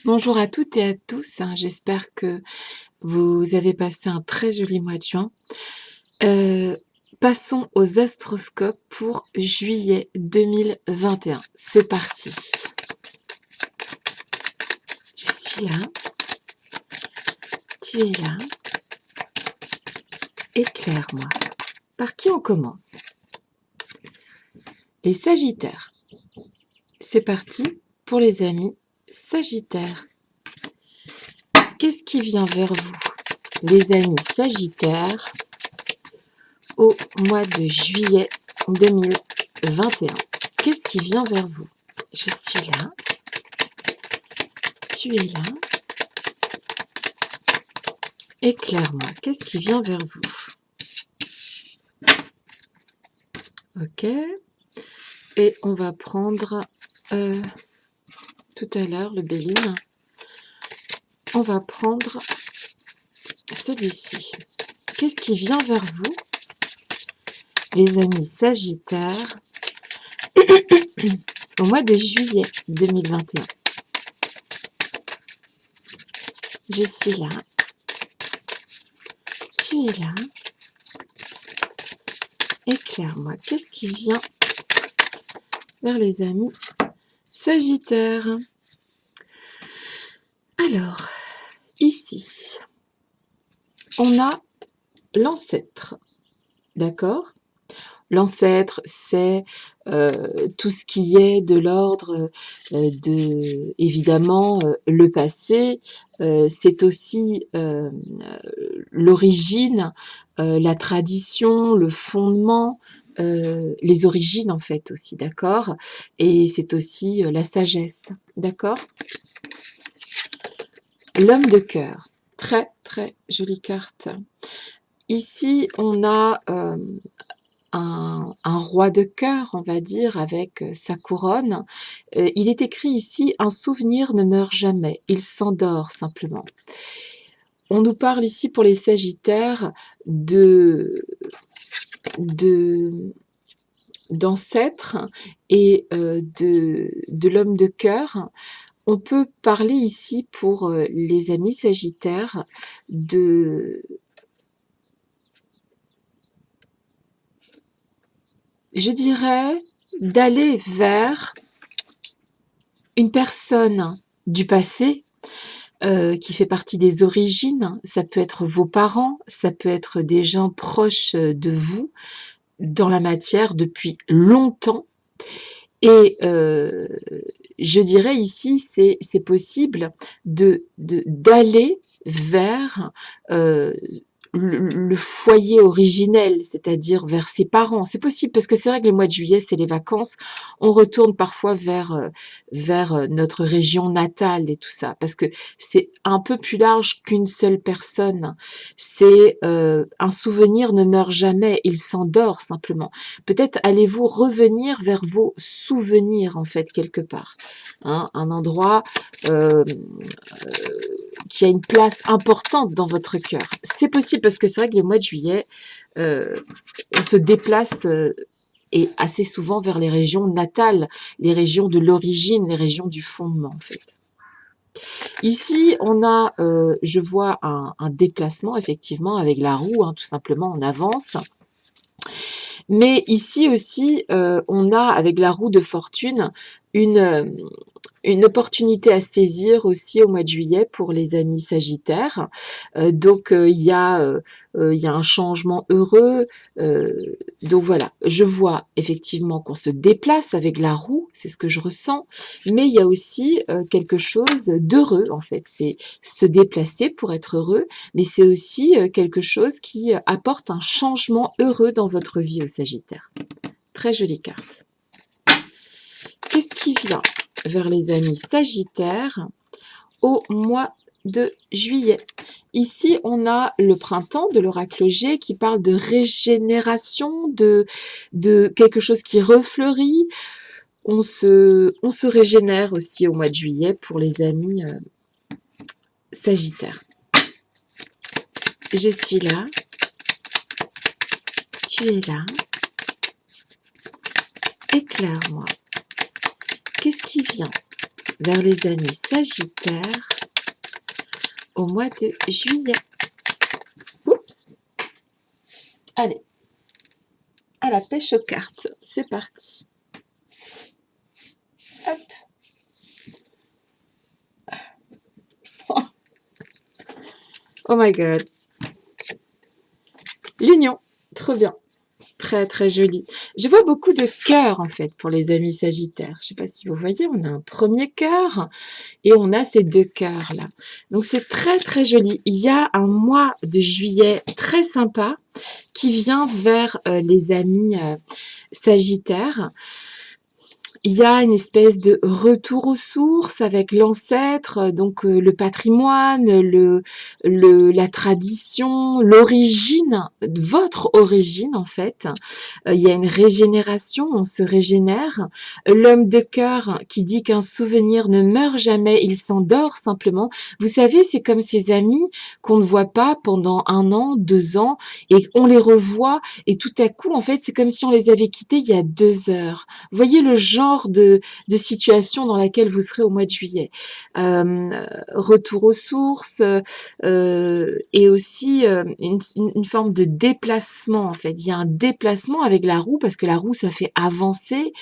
Bonjour à toutes et à tous, j'espère que vous avez passé un très joli mois de juin. Heu, Passons aux astroscopes pour juillet 2021. C'est parti. Je suis là, tu es là, éclaire-moi. Par qui on commence? Les sagittaires. C'est parti pour les amis sagittaires. Qu'est-ce qui vient vers vous, les amis sagittaires, au mois de juillet 2021? Qu'est-ce qui vient vers vous? Je suis là, tu es là. Éclaire-moi, qu'est-ce qui vient vers vous? Ok. Et on va prendre tout à l'heure le Béline. On va prendre celui-ci. Qu'est-ce qui vient vers vous, les amis sagittaires, au mois de juillet 2021? Je suis là, tu es là. Éclaire-moi, qu'est-ce qui vient vers les amis sagittaires? Alors, ici, on a l'ancêtre, d'accord? L'ancêtre, c'est tout ce qui est de l'ordre de, évidemment, le passé. C'est aussi l'origine, la tradition, le fondement, les origines en fait aussi, d'accord? Et c'est aussi la sagesse, d'accord? L'homme de cœur, très très jolie carte. Ici, on a un roi de cœur, on va dire, avec sa couronne. Il est écrit ici, un souvenir ne meurt jamais, il s'endort simplement. On nous parle ici pour les sagittaires de d'ancêtres et de l'homme de cœur. On peut parler ici pour les amis sagittaires de, je dirais, d'aller vers une personne du passé qui fait partie des origines. Ça peut être vos parents, ça peut être des gens proches de vous dans la matière depuis longtemps. Et je dirais ici, c'est possible d'aller vers le foyer originel, c'est-à-dire vers ses parents. C'est possible parce que c'est vrai que le mois de juillet, c'est les vacances. On retourne parfois vers notre région natale et tout ça, parce que c'est un peu plus large qu'une seule personne. C'est un souvenir ne meurt jamais, il s'endort simplement. Peut-être allez-vous revenir vers vos souvenirs en fait quelque part, hein, un endroit qui a une place importante dans votre cœur. C'est possible parce que c'est vrai que le mois de juillet, on se déplace et assez souvent vers les régions natales, les régions de l'origine, les régions du fondement en fait. Ici, on a, je vois un déplacement effectivement avec la roue, hein, tout simplement, on avance. Mais ici aussi, on a avec la roue de fortune une, une opportunité à saisir aussi au mois de juillet pour les amis sagittaires. Donc il y a un changement heureux. Donc voilà, je vois effectivement qu'on se déplace avec la roue, c'est ce que je ressens, mais il y a aussi quelque chose d'heureux en fait. C'est se déplacer pour être heureux, mais c'est aussi quelque chose qui apporte un changement heureux dans votre vie au Sagittaire. Très jolie carte. Qu'est-ce qui vient vers les amis Sagittaires au mois de juillet? Ici, on a le printemps de l'oracle G qui parle de régénération, de quelque chose qui refleurit. On se régénère aussi au mois de juillet pour les amis Sagittaires. Je suis là, tu es là, éclaire-moi. Qu'est-ce qui vient vers les amis Sagittaires au mois de juillet. Oups. Allez, à la pêche aux cartes. C'est parti. Hop. Oh my god. L'union. Trop bien. Très très joli. Je vois beaucoup de cœurs en fait pour les amis Sagittaires. Je ne sais pas si vous voyez, on a un premier cœur et on a ces deux cœurs là. Donc c'est très très joli. Il y a un mois de juillet très sympa qui vient vers les amis Sagittaires. Il y a une espèce de retour aux sources avec l'ancêtre, donc le patrimoine, la tradition, l'origine, votre origine en fait. Il y a une régénération, on se régénère. L'homme de cœur qui dit qu'un souvenir ne meurt jamais, il s'endort simplement. Vous savez, c'est comme ces amis qu'on ne voit pas pendant 1 an, 2 ans, et on les revoit, et tout à coup, en fait, c'est comme si on les avait quittés il y a 2 heures. Voyez le genre de situation dans laquelle vous serez au mois de juillet. Retour aux sources et aussi une forme de déplacement en fait. Il y a un déplacement avec la roue parce que la roue ça fait avancer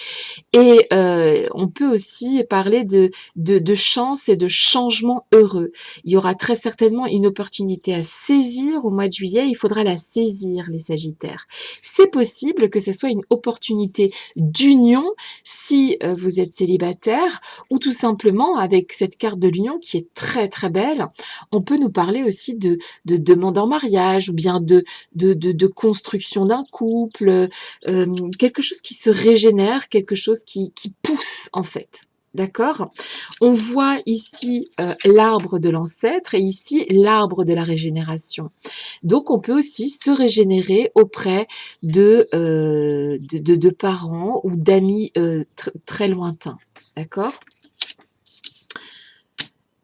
et on peut aussi parler de chance et de changement heureux. Il y aura très certainement une opportunité à saisir au mois de juillet. Il faudra la saisir les Sagittaires. C'est possible que ce soit une opportunité d'union si vous êtes célibataire ou tout simplement avec cette carte de l'union qui est très très belle, on peut nous parler aussi de demande en mariage ou bien de construction d'un couple, quelque chose qui se régénère, quelque chose qui pousse en fait. D'accord? On voit ici l'arbre de l'ancêtre et ici l'arbre de la régénération. Donc, on peut aussi se régénérer auprès de parents ou d'amis très lointains. D'accord?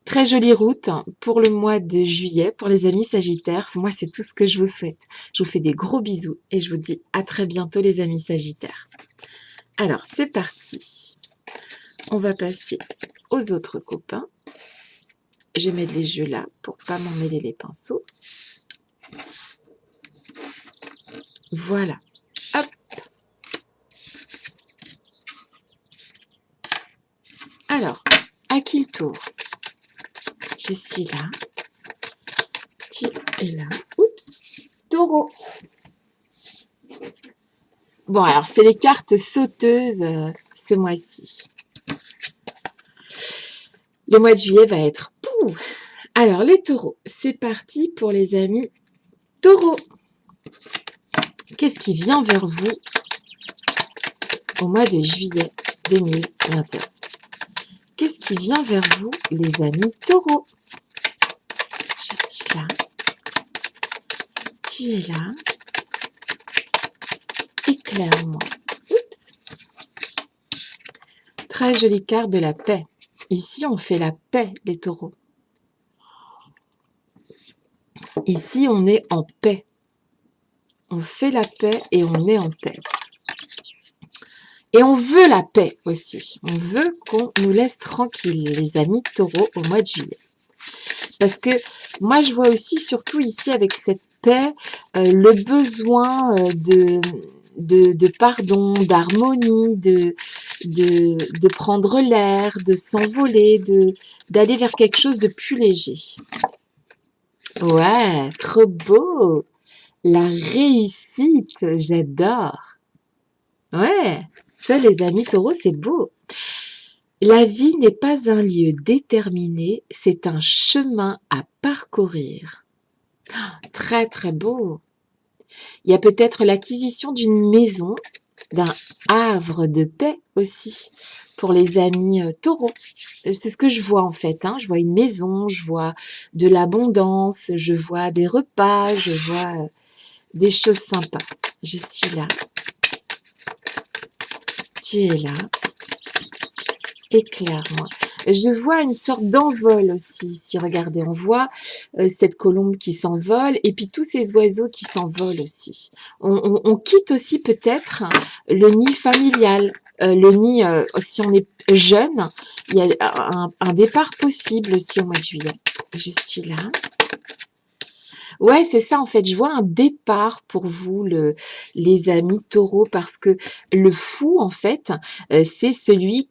Très jolie route pour le mois de juillet, pour les amis Sagittaires. Moi, c'est tout ce que je vous souhaite. Je vous fais des gros bisous et je vous dis à très bientôt les amis Sagittaires. Alors, c'est parti. On va passer aux autres copains. Je mets les jeux là pour pas m'emmêler les pinceaux. Voilà. Hop. Alors, à qui le tour? Je suis là. Tu es là. Oups. Taureau. Bon, alors, c'est les cartes sauteuses ce mois-ci. Le mois de juillet va être... Pouh. Alors, les taureaux, c'est parti pour les amis taureaux. Qu'est-ce qui vient vers vous au mois de juillet 2021? Qu'est-ce qui vient vers vous, les amis taureaux? Je suis là. Tu es là. Éclaire-moi. Oups. Très jolie carte de la paix. Ici, on fait la paix, les taureaux. Ici, on est en paix. On fait la paix et on est en paix. Et on veut la paix aussi. On veut qu'on nous laisse tranquilles, les amis taureaux, au mois de juillet. Parce que moi, je vois aussi, surtout ici, avec cette paix, le besoin de pardon, d'harmonie, de prendre l'air, de s'envoler, d'aller vers quelque chose de plus léger. Ouais, trop beau! La réussite, j'adore. Ouais, ça les amis taureaux, c'est beau. La vie n'est pas un lieu déterminé, c'est un chemin à parcourir. Très très beau. Il y a peut-être l'acquisition d'une maison, d'un havre de paix aussi pour les amis taureaux. C'est ce que je vois en fait. Je vois une maison, je vois de l'abondance, je vois des repas, je vois des choses sympas. Je suis là. Tu es là. Éclaire-moi. Je vois une sorte d'envol aussi ici. Regardez, on voit cette colombe qui s'envole et puis tous ces oiseaux qui s'envolent aussi. On quitte aussi peut-être le nid familial. le nid, si on est jeune, il y a un départ possible aussi au mois de juillet. Je suis là. Ouais, c'est ça en fait. Je vois un départ pour vous, les amis taureaux, parce que le fou, en fait, c'est celui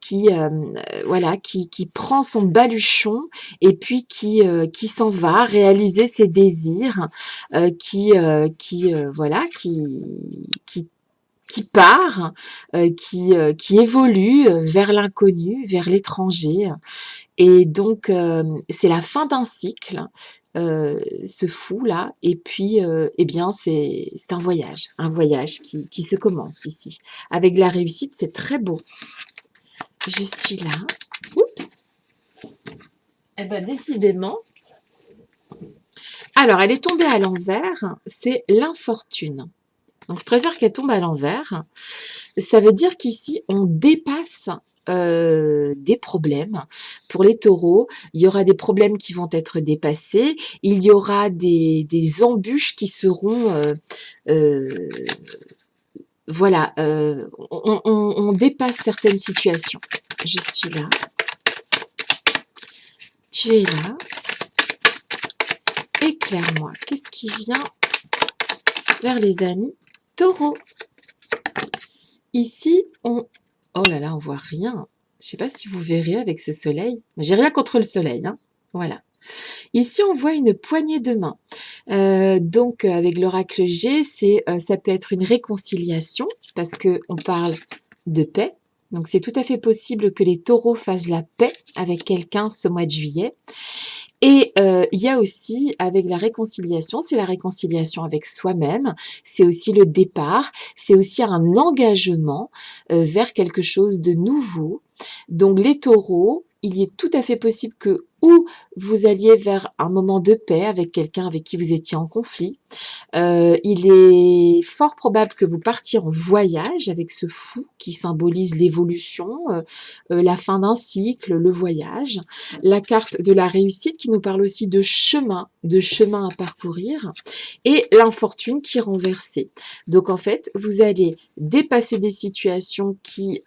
voilà, qui prend son baluchon et puis qui s'en va réaliser ses désirs, voilà, qui part, qui évolue vers l'inconnu, vers l'étranger. Et donc, c'est la fin d'un cycle, ce fou-là. Et puis, eh bien, c'est un voyage qui se commence ici. Avec la réussite, c'est très beau. Je suis là. Oups. Eh ben, décidément. Alors, elle est tombée à l'envers. C'est l'infortune. Donc, je préfère qu'elle tombe à l'envers. Ça veut dire qu'ici, on dépasse des problèmes. Pour les taureaux, il y aura des problèmes qui vont être dépassés. Il y aura des embûches qui seront... voilà, on dépasse certaines situations. Je suis là. Tu es là. Éclaire-moi. Qu'est-ce qui vient vers les amis taureaux? Ici, oh là là, on voit rien. Je sais pas si vous verrez avec ce soleil. J'ai rien contre le soleil, hein. Voilà. Ici, on voit une poignée de main. Donc, avec l'oracle G, ça peut être une réconciliation parce que on parle de paix. Donc, c'est tout à fait possible que les taureaux fassent la paix avec quelqu'un ce mois de juillet. Et il y a aussi, avec la réconciliation, c'est la réconciliation avec soi-même, c'est aussi le départ, c'est aussi un engagement vers quelque chose de nouveau. Donc les taureaux, il est tout à fait possible que ou vous alliez vers un moment de paix avec quelqu'un avec qui vous étiez en conflit. Il est fort probable que vous partiez en voyage avec ce fou qui symbolise l'évolution, la fin d'un cycle, le voyage. La carte de la réussite qui nous parle aussi de chemin à parcourir. Et l'infortune qui est renversée. Donc en fait, vous allez dépasser des situations qui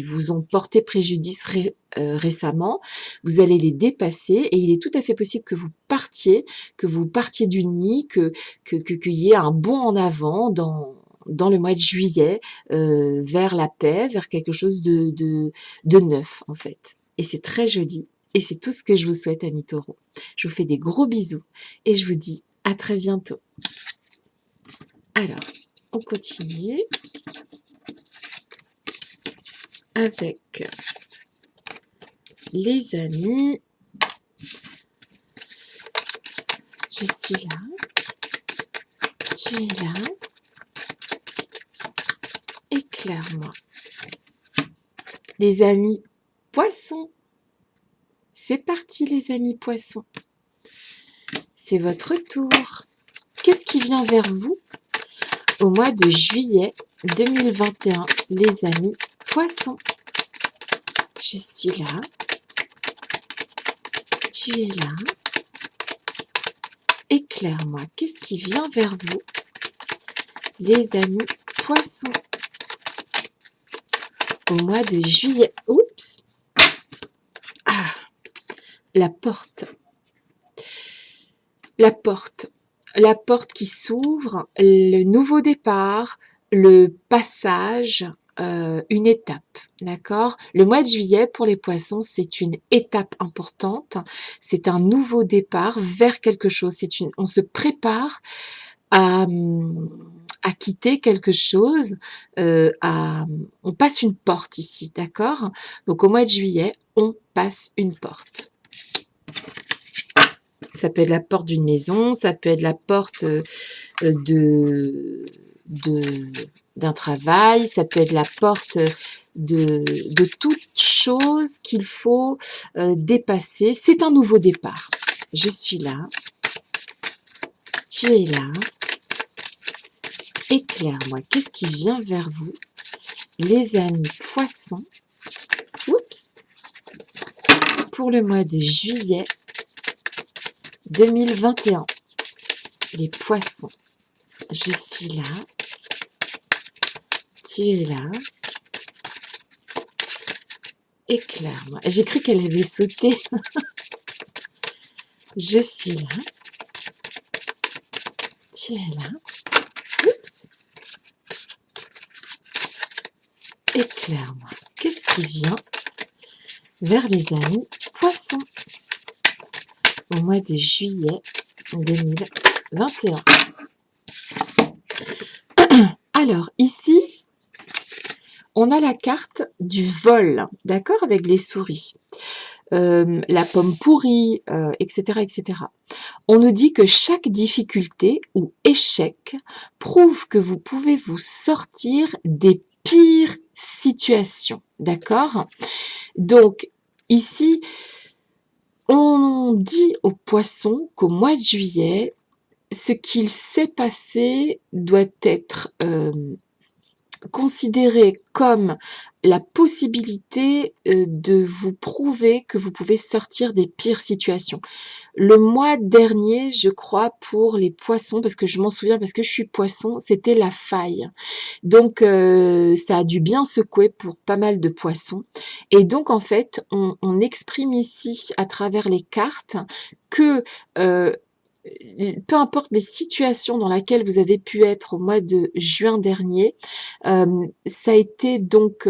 vous ont porté préjudice récemment. Vous allez les dépasser et il est tout à fait possible que vous partiez du nid, qu'il y ait un bond en avant dans le mois de juillet vers la paix, vers quelque chose de neuf en fait. Et c'est très joli. Et c'est tout ce que je vous souhaite, amis taureaux. Je vous fais des gros bisous et je vous dis à très bientôt. Alors, on continue avec les amis. Je suis là. Tu es là. Éclaire-moi. Les amis poissons. C'est parti, les amis poissons. C'est votre tour. Qu'est-ce qui vient vers vous au mois de juillet 2021, les amis poissons? Je suis là. Tu es là. Éclaire-moi. Qu'est-ce qui vient vers vous, les amis poissons, au mois de juillet? Oups. Ah, la porte. La porte. La porte qui s'ouvre, le nouveau départ, le passage, une étape, d'accord? Le mois de juillet, pour les poissons, c'est une étape importante. C'est un nouveau départ vers quelque chose. On se prépare à quitter quelque chose, on passe une porte ici, d'accord? Donc au mois de juillet, on passe une porte. Ça peut être la porte d'une maison, ça peut être la porte d'un travail, ça peut être la porte de toute chose qu'il faut dépasser. C'est un nouveau départ. Je suis là. Tu es là. Éclaire-moi. Qu'est-ce qui vient vers vous, les amis poissons? Oups. Pour le mois de juillet 2021. Les poissons. Je suis là. Tu es là. Éclaire-moi. J'ai cru qu'elle avait sauté. Je suis là. Tu es là. Oups. Éclaire-moi. Qu'est-ce qui vient vers les amis poissons au mois de juillet 2021? Alors, ici, on a la carte du vol, d'accord, avec les souris. La pomme pourrie, etc., etc. On nous dit que chaque difficulté ou échec prouve que vous pouvez vous sortir des pires situations, d'accord? Donc, ici, on dit aux poissons qu'au mois de juillet, ce qu'il s'est passé doit être considéré comme la possibilité de vous prouver que vous pouvez sortir des pires situations. Le mois dernier, je crois, pour les poissons, parce que je m'en souviens, parce que je suis poisson, c'était la faille. Donc, ça a dû bien secouer pour pas mal de poissons. Et donc, en fait, on exprime ici, à travers les cartes, que peu importe les situations dans lesquelles vous avez pu être au mois de juin dernier, ça a été donc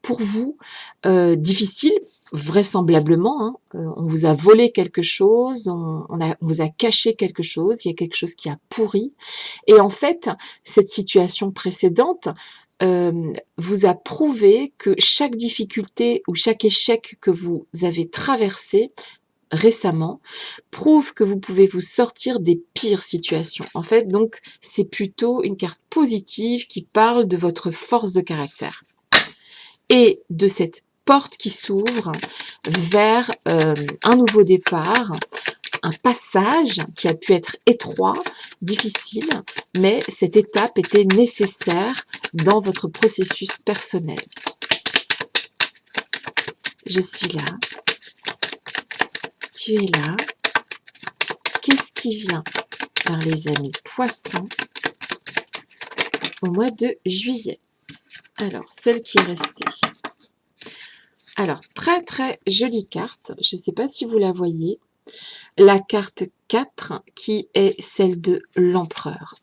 pour vous difficile, vraisemblablement. Hein. On vous a volé quelque chose, on vous a caché quelque chose, il y a quelque chose qui a pourri. Et en fait, cette situation précédente vous a prouvé que chaque difficulté ou chaque échec que vous avez traversé récemment prouve que vous pouvez vous sortir des pires situations. En fait, donc, c'est plutôt une carte positive qui parle de votre force de caractère et de cette porte qui s'ouvre vers un nouveau départ, un passage qui a pu être étroit, difficile, mais cette étape était nécessaire dans votre processus personnel. Je suis là. Tu es là. Qu'est-ce qui vient par les amis poissons au mois de juillet? Alors, celle qui est restée. Alors, très très jolie carte. Je ne sais pas si vous la voyez. La carte 4 qui est celle de l'empereur.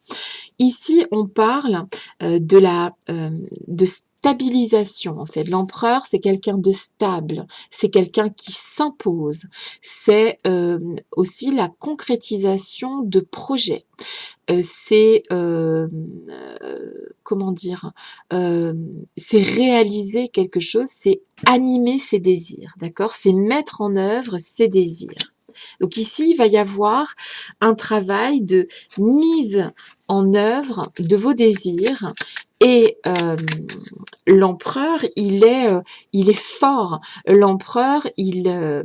Ici, on parle de stabilisation. En fait, l'empereur, c'est quelqu'un de stable, c'est quelqu'un qui s'impose. C'est aussi la concrétisation de projets. C'est comment dire, c'est réaliser quelque chose, c'est animer ses désirs, d'accord? C'est mettre en œuvre ses désirs. Donc ici, il va y avoir un travail de mise en œuvre de vos désirs. Et l'empereur, il est fort. L'empereur, il a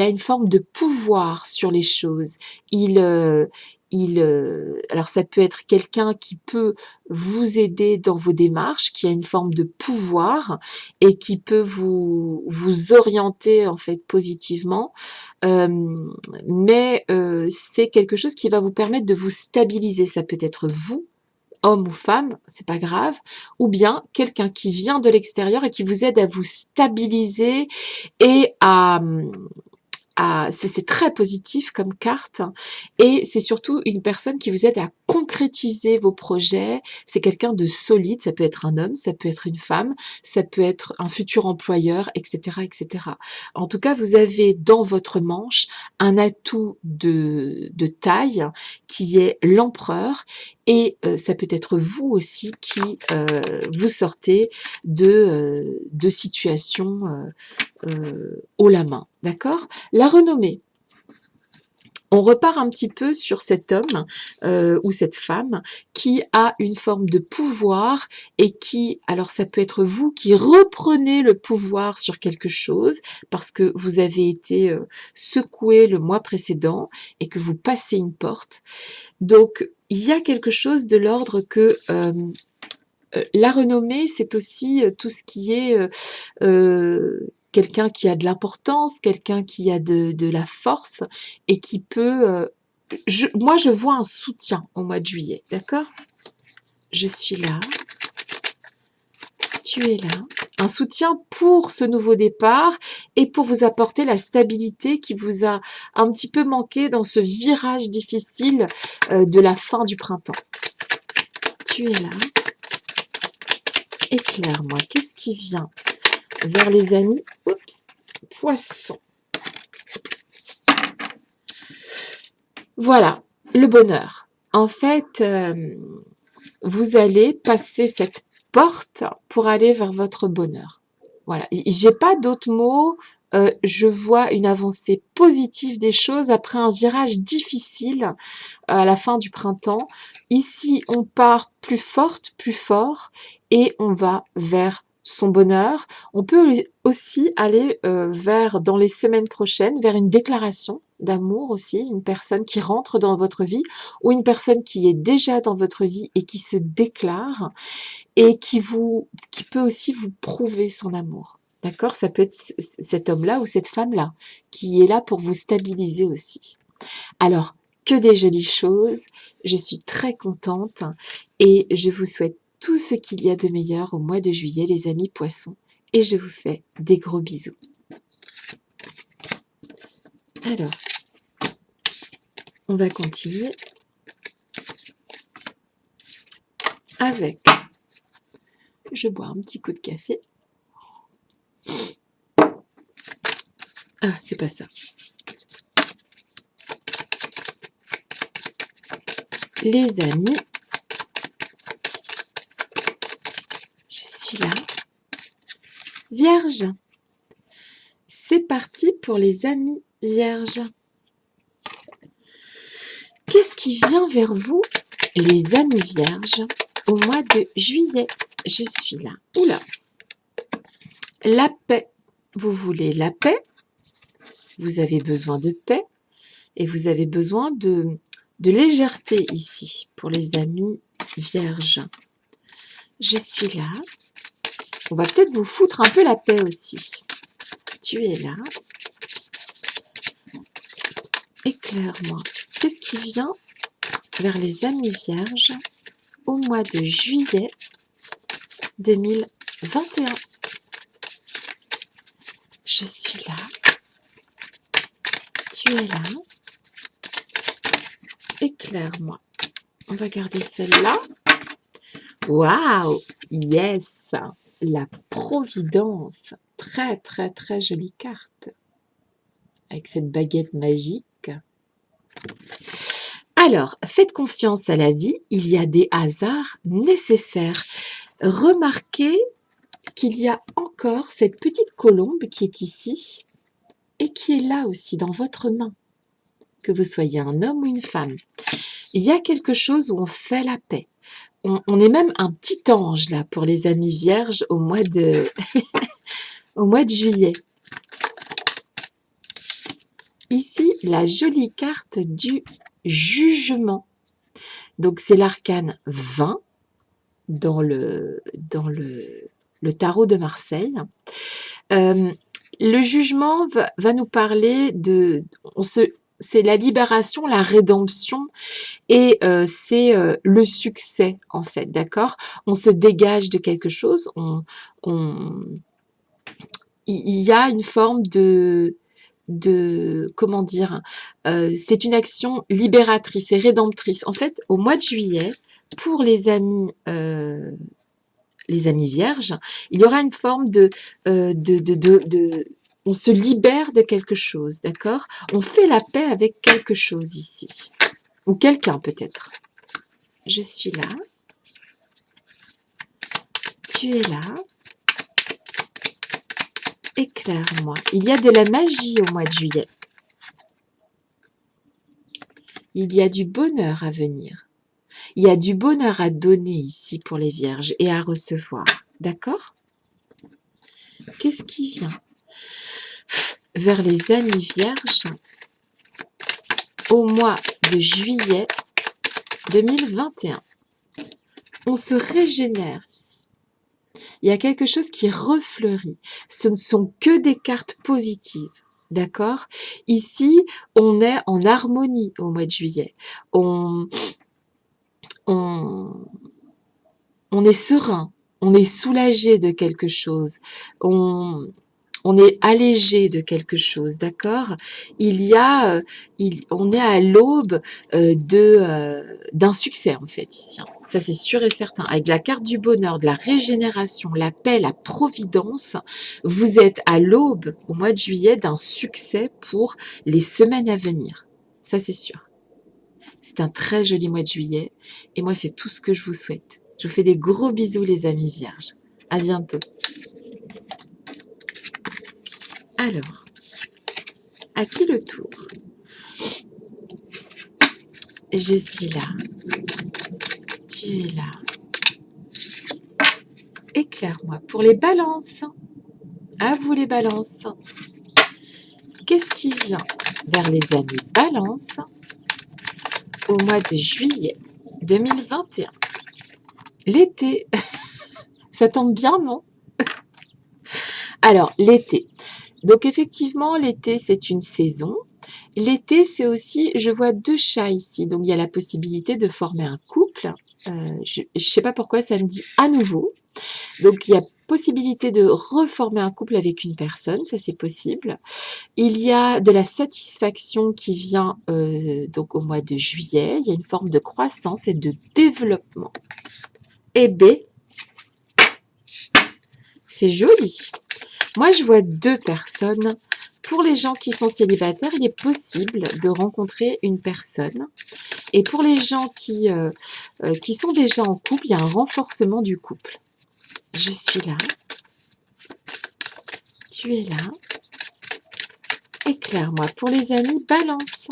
une forme de pouvoir sur les choses. Alors ça peut être quelqu'un qui peut vous aider dans vos démarches, qui a une forme de pouvoir et qui peut vous orienter en fait positivement. Mais c'est quelque chose qui va vous permettre de vous stabiliser. Ça peut être vous, homme ou femme, c'est pas grave, ou bien quelqu'un qui vient de l'extérieur et qui vous aide à vous stabiliser et c'est très positif comme carte et c'est surtout une personne qui vous aide à concrétiser vos projets. C'est quelqu'un de solide, ça peut être un homme, ça peut être une femme, ça peut être un futur employeur, etc., etc. En tout cas, vous avez dans votre manche un atout de taille qui est l'empereur et ça peut être vous aussi qui vous sortez de situations haut la main, d'accord? La renommée. On repart un petit peu sur cet homme ou cette femme qui a une forme de pouvoir et qui, alors ça peut être vous qui reprenez le pouvoir sur quelque chose parce que vous avez été secoué le mois précédent et que vous passez une porte. Donc, il y a quelque chose de l'ordre que la renommée, c'est aussi tout ce qui est quelqu'un qui a de l'importance, quelqu'un qui a de la force et qui peut... moi, je vois un soutien au mois de juillet, d'accord? Je suis là, tu es là. un soutien pour ce nouveau départ et pour vous apporter la stabilité qui vous a un petit peu manqué dans ce virage difficile de la fin du printemps. Tu es là. Éclaire-moi, qu'est-ce qui vient vers les amis Poissons. Voilà, le bonheur. En fait, vous allez passer cette porte pour aller vers votre bonheur. Voilà, j'ai pas d'autres mots. Je vois une avancée positive des choses après un virage difficile à la fin du printemps. Ici, on part plus forte, plus fort et on va vers son bonheur. On peut aussi aller dans les semaines prochaines, vers une déclaration d'amour aussi, une personne qui rentre dans votre vie ou une personne qui est déjà dans votre vie et qui se déclare et qui peut aussi vous prouver son amour. D'accord? Ça peut être cet homme-là ou cette femme-là qui est là pour vous stabiliser aussi. Alors, que des jolies choses. Je suis très contente et je vous souhaite tout ce qu'il y a de meilleur au mois de juillet, les amis poissons. Et je vous fais des gros bisous. Alors, on va continuer avec... Je bois un petit coup de café. Ah, c'est pas ça. Les amis, je suis là. Vierge. C'est parti pour les amis vierges. Qu'est-ce qui vient vers vous, les amis vierges, au mois de juillet? Je suis là. Oula. La paix. Vous voulez la paix? Vous avez besoin de paix et vous avez besoin de légèreté ici pour les amis vierges. Je suis là. On va peut-être vous foutre un peu la paix aussi. Tu es là. Éclaire-moi. Qu'est-ce qui vient vers les amis vierges au mois de juillet 2021? Je suis là. Tu es là. Éclaire-moi. On va garder celle-là. Waouh! Yes! La Providence. Très, très, très jolie carte. Avec cette baguette magique. Alors, faites confiance à la vie. Il y a des hasards nécessaires. Remarquez qu'il y a encore cette petite colombe qui est ici et qui est là aussi dans votre main. Que vous soyez un homme ou une femme. Il y a quelque chose où on fait la paix. On est même un petit ange là pour les amis vierges au mois de, au mois de juillet. Ici, la jolie carte du jugement. Donc, c'est l'arcane 20 dans le tarot de Marseille. Le jugement va nous parler c'est la libération, la rédemption et c'est le succès en fait, d'accord? On se dégage de quelque chose, il y a une forme de comment dire, c'est une action libératrice et rédemptrice. En fait, au mois de juillet, pour les amis vierges, il y aura une forme on se libère de quelque chose, d'accord? On fait la paix avec quelque chose ici. Ou quelqu'un peut-être. Je suis là. Tu es là. Éclaire-moi. Il y a de la magie au mois de juillet. Il y a du bonheur à venir. Il y a du bonheur à donner ici pour les vierges et à recevoir. D'accord? Qu'est-ce qui vient vers les amis vierges au mois de juillet 2021? On se régénère ici. Il y a quelque chose qui refleurit. Ce ne sont que des cartes positives. D'accord? Ici, on est en harmonie au mois de juillet. On est serein. on est soulagé de quelque chose, on, on est allégé de quelque chose, d'accord? Il y a, on est à l'aube d'un succès en fait ici, hein. Ça c'est sûr et certain. Avec la carte du bonheur, de la régénération, la paix, la providence, vous êtes à l'aube au mois de juillet d'un succès pour les semaines à venir. Ça c'est sûr. C'est un très joli mois de juillet et moi c'est tout ce que je vous souhaite. Je vous fais des gros bisous les amis vierges. À bientôt. Alors, à qui le tour? Je suis là. Tu es là. Éclaire-moi pour les balances. À vous les balances. Qu'est-ce qui vient vers les amis balances au mois de juillet 2021? L'été. Ça tombe bien, non? Alors, l'été. Donc, effectivement, l'été, c'est une saison. L'été, c'est aussi, je vois 2 chats ici, donc il y a la possibilité de former un couple. Je ne sais pas pourquoi ça me dit à nouveau. Donc il y a possibilité de reformer un couple avec une personne, ça c'est possible. Il y a de la satisfaction qui vient donc au mois de juillet. Il y a une forme de croissance et de développement. Et B, c'est joli. Moi, je vois 2 personnes. Pour les gens qui sont célibataires, il est possible de rencontrer une personne. Et pour les gens qui sont déjà en couple, il y a un renforcement du couple. Je suis là. Tu es là. Éclaire-moi pour les amis balance.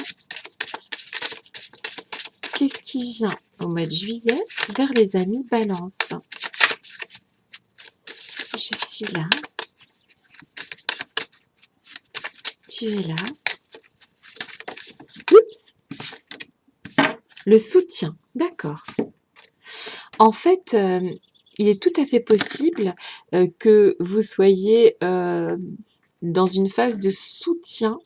Qu'est-ce qui vient au mois de juillet vers les amis balance? Je suis là. Tu es là. Oups. Le soutien. D'accord. En fait, il est tout à fait possible que vous soyez dans une phase de soutien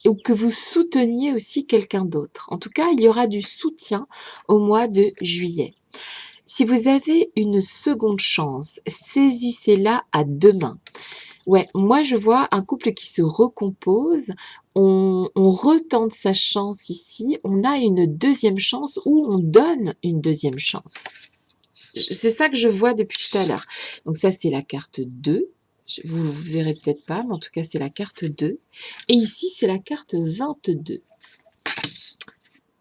ou que vous souteniez aussi quelqu'un d'autre. En tout cas, il y aura du soutien au mois de juillet. Si vous avez une seconde chance, saisissez-la à 2 mains. Ouais, moi je vois un couple qui se recompose, on retente sa chance ici, on a une deuxième chance ou on donne une deuxième chance. C'est ça que je vois depuis tout à l'heure. Donc ça c'est la carte 2. Vous ne verrez peut-être pas, mais en tout cas c'est la carte 2. Et ici c'est la carte 22.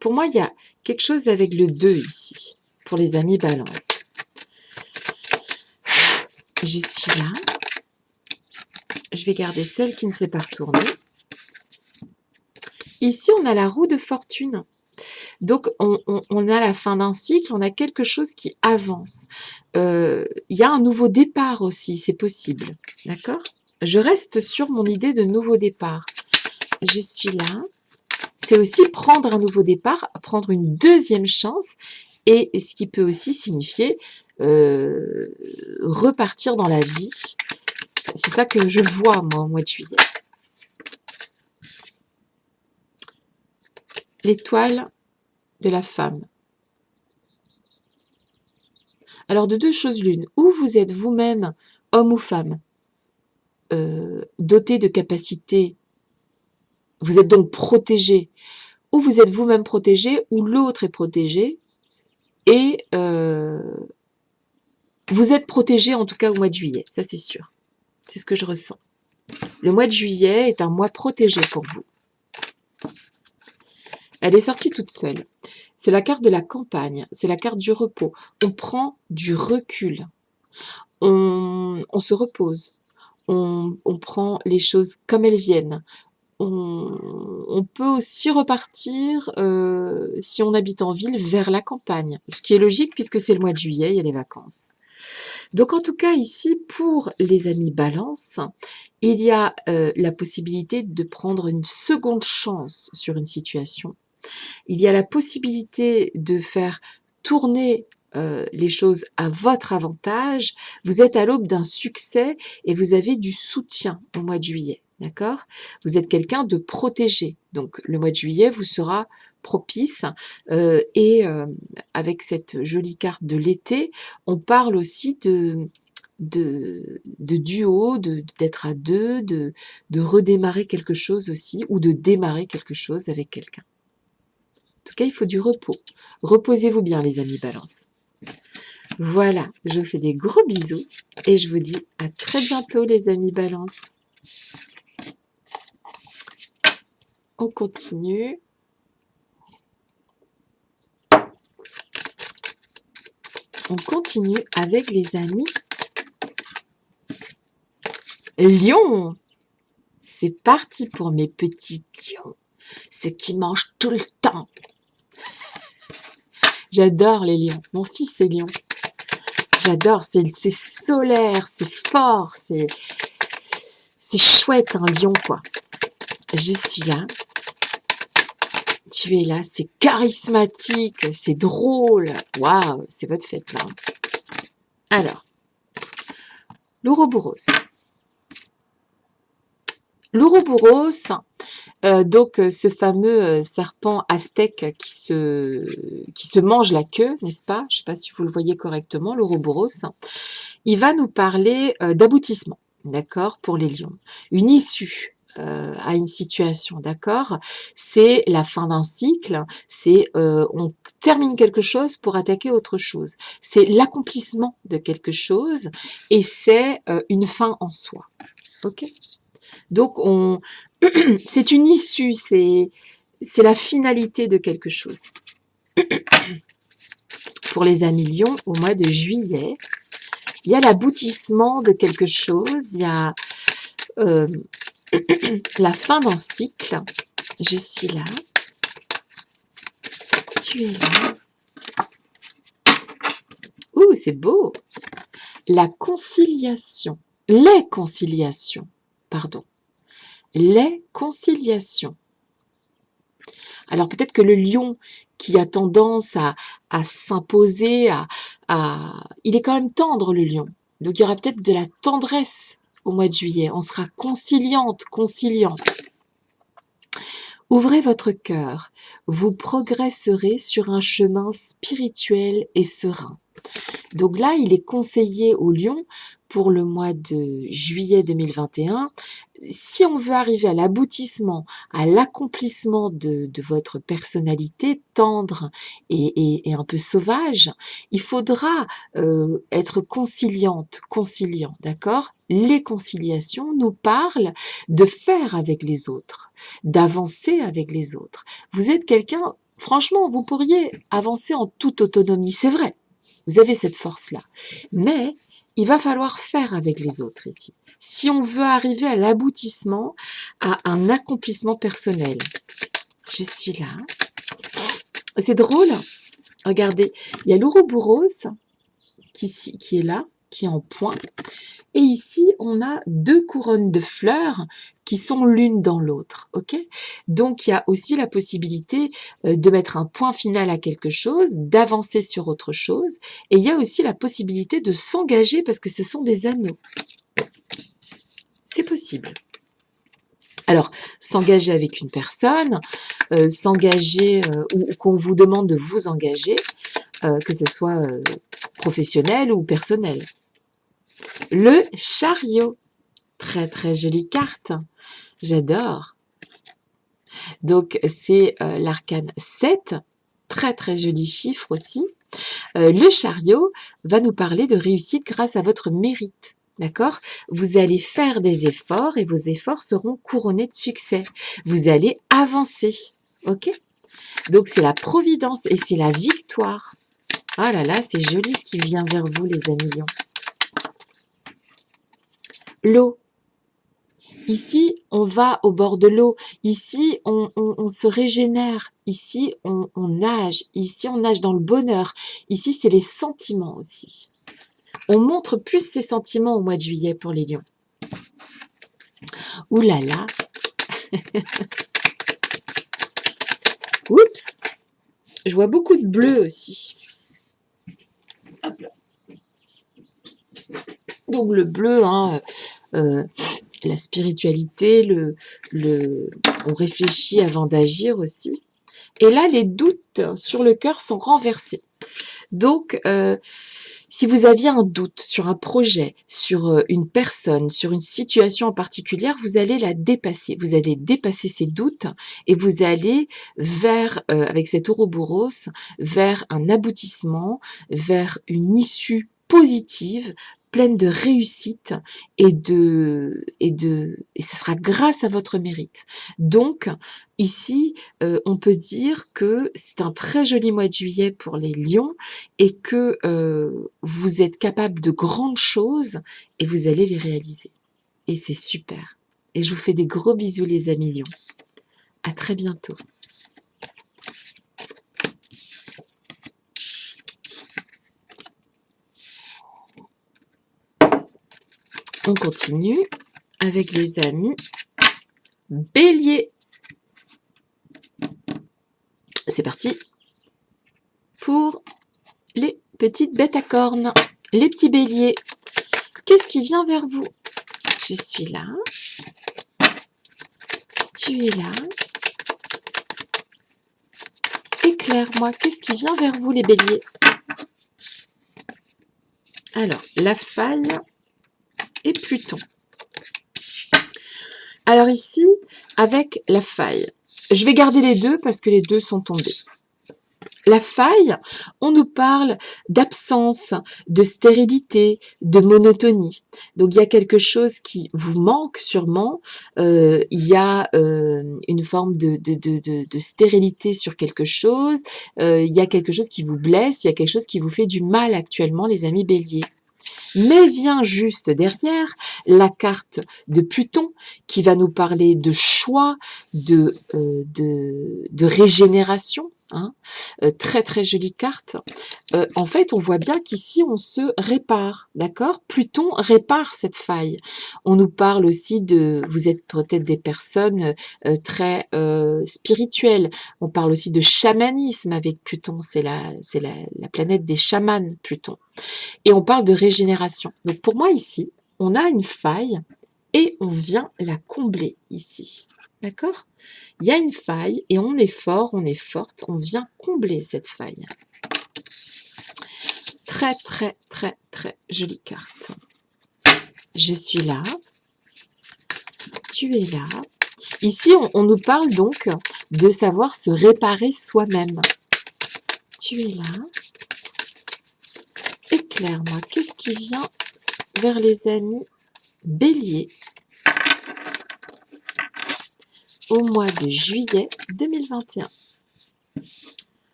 Pour moi il y a quelque chose avec le 2 ici, pour les amis balance. Je suis là. Je vais garder celle qui ne s'est pas retournée. Ici, on a la roue de fortune. Donc, on a la fin d'un cycle, on a quelque chose qui avance. Il y a un nouveau départ aussi, c'est possible. D'accord? Je reste sur mon idée de nouveau départ. Je suis là. C'est aussi prendre un nouveau départ, prendre une deuxième chance, et ce qui peut aussi signifier repartir dans la vie. C'est ça que je vois, moi, au mois de juillet. L'étoile de la femme. Alors, de 2 choses l'une, ou vous êtes vous-même, homme ou femme, doté de capacités, vous êtes donc protégé, ou vous êtes vous-même protégé, ou l'autre est protégé, et vous êtes protégé en tout cas au mois de juillet, ça c'est sûr. C'est ce que je ressens. Le mois de juillet est un mois protégé pour vous. Elle est sortie toute seule. C'est la carte de la campagne, c'est la carte du repos. On prend du recul, on se repose, on prend les choses comme elles viennent. On peut aussi repartir, si on habite en ville, vers la campagne, ce qui est logique puisque c'est le mois de juillet, il y a les vacances. Donc en tout cas ici, pour les amis balance, il y a la possibilité de prendre une seconde chance sur une situation. Il y a la possibilité de faire tourner les choses à votre avantage. Vous êtes à l'aube d'un succès et vous avez du soutien au mois de juillet. D'accord? Vous êtes quelqu'un de protégé. Donc, le mois de juillet vous sera propice. Et avec cette jolie carte de l'été, on parle aussi de duo, d'être à deux, de redémarrer quelque chose aussi, ou de démarrer quelque chose avec quelqu'un. En tout cas, il faut du repos. Reposez-vous bien, les amis Balance. Voilà, je vous fais des gros bisous et je vous dis à très bientôt, les amis Balance. On continue. On continue avec les amis Lion. C'est parti pour mes petits lions, ceux qui mangent tout le temps. J'adore les lions. Mon fils est lion. J'adore, c'est solaire, c'est fort, c'est chouette un lion, quoi. Je suis là. Tu es là, c'est charismatique, c'est drôle. Waouh, c'est votre fête là. Alors, l'Ouroboros. L'Ouroboros, donc ce fameux serpent aztèque qui se mange la queue, n'est-ce pas? Je ne sais pas si vous le voyez correctement, l'Ouroboros. Il va nous parler d'aboutissement, d'accord, pour les lions. Une issue à une situation, d'accord? C'est la fin d'un cycle, c'est on termine quelque chose pour attaquer autre chose. C'est l'accomplissement de quelque chose et c'est une fin en soi, ok? Donc, c'est une issue, c'est la finalité de quelque chose. Pour les amis lions, au mois de juillet, il y a l'aboutissement de quelque chose, il y a la fin d'un cycle. Je suis là. Tu es là. Ouh, c'est beau. La conciliation. Les conciliations. Pardon. Les conciliations. Alors peut-être que le lion qui a tendance à s'imposer, il est quand même tendre le lion. Donc il y aura peut-être de la tendresse au mois de juillet. On sera conciliante, conciliant. Ouvrez votre cœur. Vous progresserez sur un chemin spirituel et serein. Donc là, il est conseillé au lion pour le mois de juillet 2021, si on veut arriver à l'aboutissement, à l'accomplissement de votre personnalité tendre et un peu sauvage, il faudra être conciliante, conciliant, d'accord? Les conciliations nous parlent de faire avec les autres, d'avancer avec les autres. Vous êtes quelqu'un, franchement, vous pourriez avancer en toute autonomie, c'est vrai. Vous avez cette force-là. Mais il va falloir faire avec les autres ici. Si on veut arriver à l'aboutissement, à un accomplissement personnel. Je suis là. C'est drôle. Regardez, il y a l'Ouroboros qui est là, qui est en point. Et ici, on a deux couronnes de fleurs qui sont l'une dans l'autre, ok? Donc, il y a aussi la possibilité de mettre un point final à quelque chose, d'avancer sur autre chose. Et il y a aussi la possibilité de s'engager parce que ce sont des anneaux. C'est possible. Alors, s'engager avec une personne, s'engager ou qu'on vous demande de vous engager, que ce soit professionnel ou personnel. Le chariot. Très très jolie carte. J'adore. Donc c'est l'arcane 7. Très très joli chiffre aussi. Le chariot va nous parler de réussite grâce à votre mérite. D'accord? Vous allez faire des efforts et vos efforts seront couronnés de succès. Vous allez avancer. Ok? Donc c'est la providence et c'est la victoire. Ah là là, c'est joli ce qui vient vers vous, les amis lions. L'eau. Ici, on va au bord de l'eau. Ici, on se régénère. Ici, on nage. Ici, on nage dans le bonheur. Ici, c'est les sentiments aussi. On montre plus ses sentiments au mois de juillet pour les lions. Ouh là là. Oups. Je vois beaucoup de bleu aussi. Hop là. Donc le bleu, hein, la spiritualité, on réfléchit avant d'agir aussi. Et là, les doutes sur le cœur sont renversés. Donc, si vous aviez un doute sur un projet, sur une personne, sur une situation en particulier, vous allez la dépasser. Vous allez dépasser ces doutes et vous allez vers, avec cet Ouroboros, vers un aboutissement, vers une issue positive, pleine de réussite et ce sera grâce à votre mérite. Donc, ici, on peut dire que c'est un très joli mois de juillet pour les lions et que vous êtes capable de grandes choses et vous allez les réaliser. Et c'est super. Et je vous fais des gros bisous les amis lions. À très bientôt. On continue avec les amis bélier. C'est parti pour les petites bêtes à cornes. Les petits béliers, qu'est-ce qui vient vers vous? Je suis là. Tu es là. Éclaire-moi, qu'est-ce qui vient vers vous les béliers? Alors, la faille et Pluton. Alors ici, avec la faille, je vais garder les deux parce que les deux sont tombés. La faille, on nous parle d'absence, de stérilité, de monotonie. Donc il y a quelque chose qui vous manque sûrement, il y a une forme de stérilité sur quelque chose, il y a quelque chose qui vous blesse, il y a quelque chose qui vous fait du mal actuellement les amis béliers. Mais vient juste derrière la carte de Pluton qui va nous parler de choix, de régénération. Hein, très très jolie carte. En fait, on voit bien qu'ici on se répare, d'accord? Pluton répare cette faille. On nous parle aussi de, vous êtes peut-être des personnes très spirituelles. On parle aussi de chamanisme avec Pluton. C'est la planète des chamans, Pluton. Et on parle de régénération. Donc pour moi ici, on a une faille et on vient la combler ici. D'accord? Il y a une faille et on est fort, on est forte, on vient combler cette faille. Très, très, très, très jolie carte. Je suis là. Tu es là. Ici, on nous parle donc de savoir se réparer soi-même. Tu es là. Éclaire-moi, qu'est-ce qui vient vers les amis bélier au mois de juillet 2021.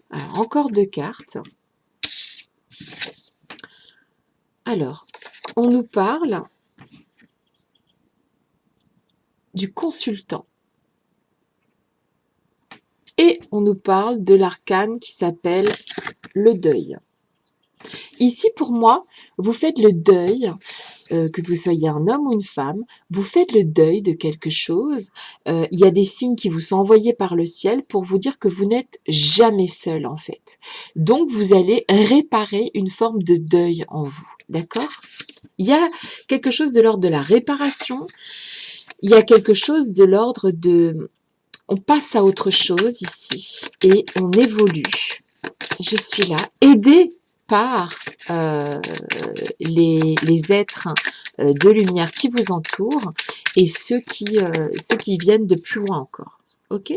Alors, encore deux cartes. Alors, on nous parle du consultant. Et on nous parle de l'arcane qui s'appelle le deuil. Ici, pour moi, vous faites le deuil, que vous soyez un homme ou une femme, vous faites le deuil de quelque chose. Il y a des signes qui vous sont envoyés par le ciel pour vous dire que vous n'êtes jamais seul, en fait. Donc, vous allez réparer une forme de deuil en vous, d'accord? Il y a quelque chose de l'ordre de la réparation. Il y a quelque chose de l'ordre de... On passe à autre chose ici et on évolue. Je suis là, aidée par les êtres de lumière qui vous entourent et ceux qui viennent de plus loin encore. Ok ?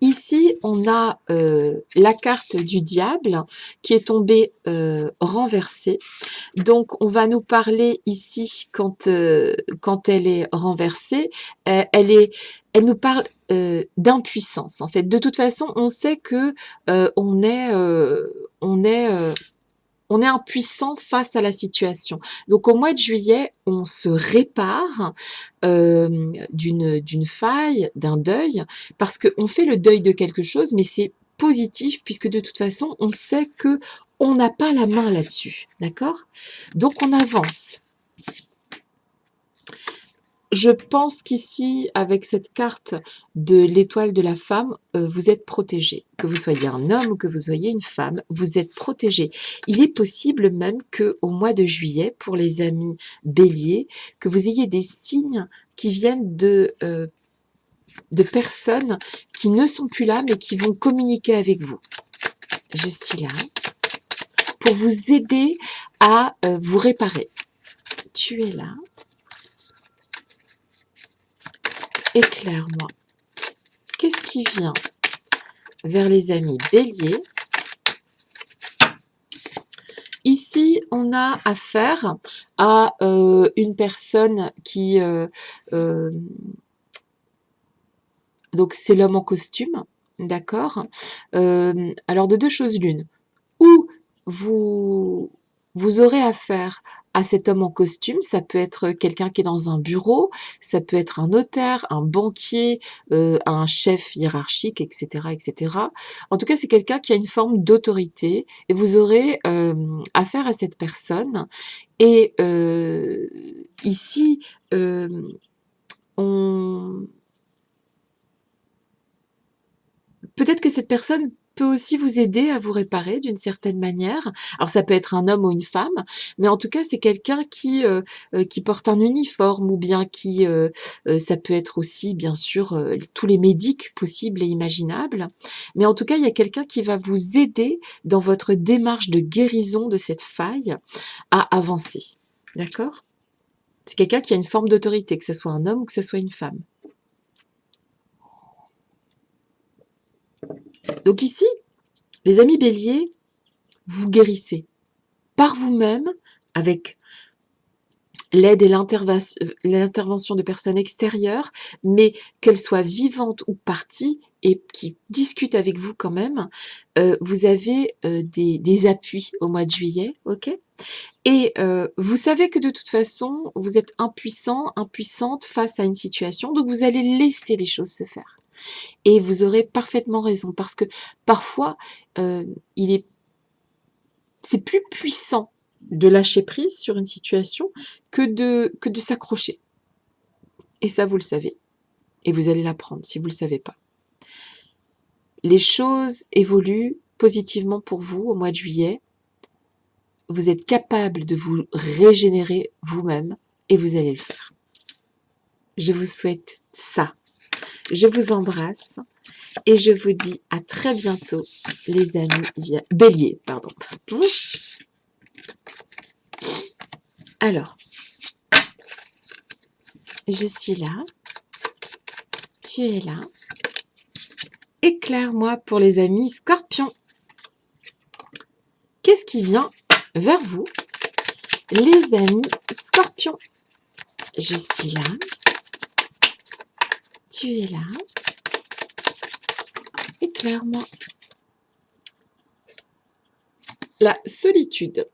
Ici, on a la carte du diable qui est tombée renversée. Donc, on va nous parler ici, quand elle est renversée, elle nous parle d'impuissance. En fait, de toute façon, on sait que on est impuissant face à la situation. Donc au mois de juillet, on se répare d'une faille, d'un deuil, parce qu'on fait le deuil de quelque chose, mais c'est positif, puisque de toute façon, on sait que on n'a pas la main là-dessus, d'accord? Donc on avance. je pense qu'ici, avec cette carte de l'étoile de la femme, vous êtes protégé. Que vous soyez un homme ou que vous soyez une femme, vous êtes protégé. Il est possible même qu'au mois de juillet, pour les amis béliers, que vous ayez des signes qui viennent de personnes qui ne sont plus là, mais qui vont communiquer avec vous. Je suis là pour vous aider à vous réparer. Tu es là. Éclaire-moi. Qu'est-ce qui vient vers les amis béliers? Ici, on a affaire à une personne qui... donc, c'est l'homme en costume, d'accord. Alors, de deux choses l'une. Ou vous aurez affaire à cet homme en costume, ça peut être quelqu'un qui est dans un bureau, ça peut être un notaire, un banquier, un chef hiérarchique, etc., etc. En tout cas, c'est quelqu'un qui a une forme d'autorité et vous aurez affaire à cette personne. Et ici, on... peut-être que cette personne peut aussi vous aider à vous réparer d'une certaine manière. Alors ça peut être un homme ou une femme, mais en tout cas c'est quelqu'un qui porte un uniforme ou bien ça peut être aussi bien sûr tous les médics possibles et imaginables. Mais en tout cas il y a quelqu'un qui va vous aider dans votre démarche de guérison de cette faille à avancer. D'accord? C'est quelqu'un qui a une forme d'autorité, que ce soit un homme ou que ce soit une femme. Donc ici, les amis béliers, vous guérissez par vous-même avec l'aide et l'intervention de personnes extérieures, mais qu'elles soient vivantes ou parties et qui discutent avec vous quand même, vous avez des appuis au mois de juillet, ok? Et vous savez que de toute façon, vous êtes impuissant, impuissante face à une situation, donc vous allez laisser les choses se faire. Et vous aurez parfaitement raison, parce que parfois, c'est plus puissant de lâcher prise sur une situation que de s'accrocher. Et ça, vous le savez. Et vous allez l'apprendre si vous ne le savez pas. Les choses évoluent positivement pour vous au mois de juillet. Vous êtes capable de vous régénérer vous-même et vous allez le faire. Je vous souhaite ça. Je vous embrasse et je vous dis à très bientôt, les amis béliers. Pardon. Alors, je suis là. Tu es là. Éclaire-moi pour les amis scorpions. Qu'est-ce qui vient vers vous, les amis scorpions? Je suis là. Tu es là. Éclaire-moi. La solitude.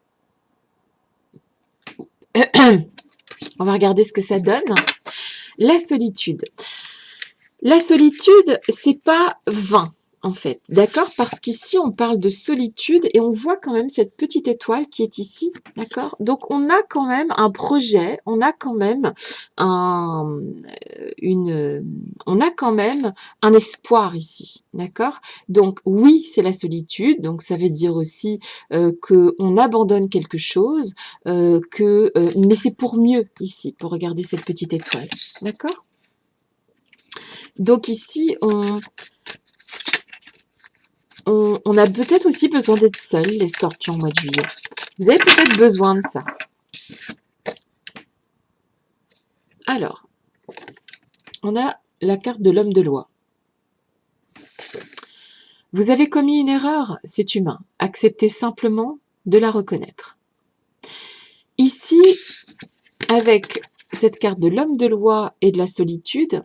On va regarder ce que ça donne. La solitude. La solitude, c'est pas vain, en fait, d'accord? Parce qu'ici, on parle de solitude et on voit quand même cette petite étoile qui est ici, d'accord? Donc, on a quand même un projet, on a quand même on a quand même un espoir ici, d'accord? Donc, oui, c'est la solitude, donc ça veut dire aussi qu'on abandonne quelque chose, mais c'est pour mieux ici, pour regarder cette petite étoile, d'accord? Donc ici, on a peut-être aussi besoin d'être seul, les scorpions, au mois de juillet. Vous avez peut-être besoin de ça. Alors, on a la carte de l'homme de loi. Vous avez commis une erreur, c'est humain. Acceptez simplement de la reconnaître. Ici, avec cette carte de l'homme de loi et de la solitude,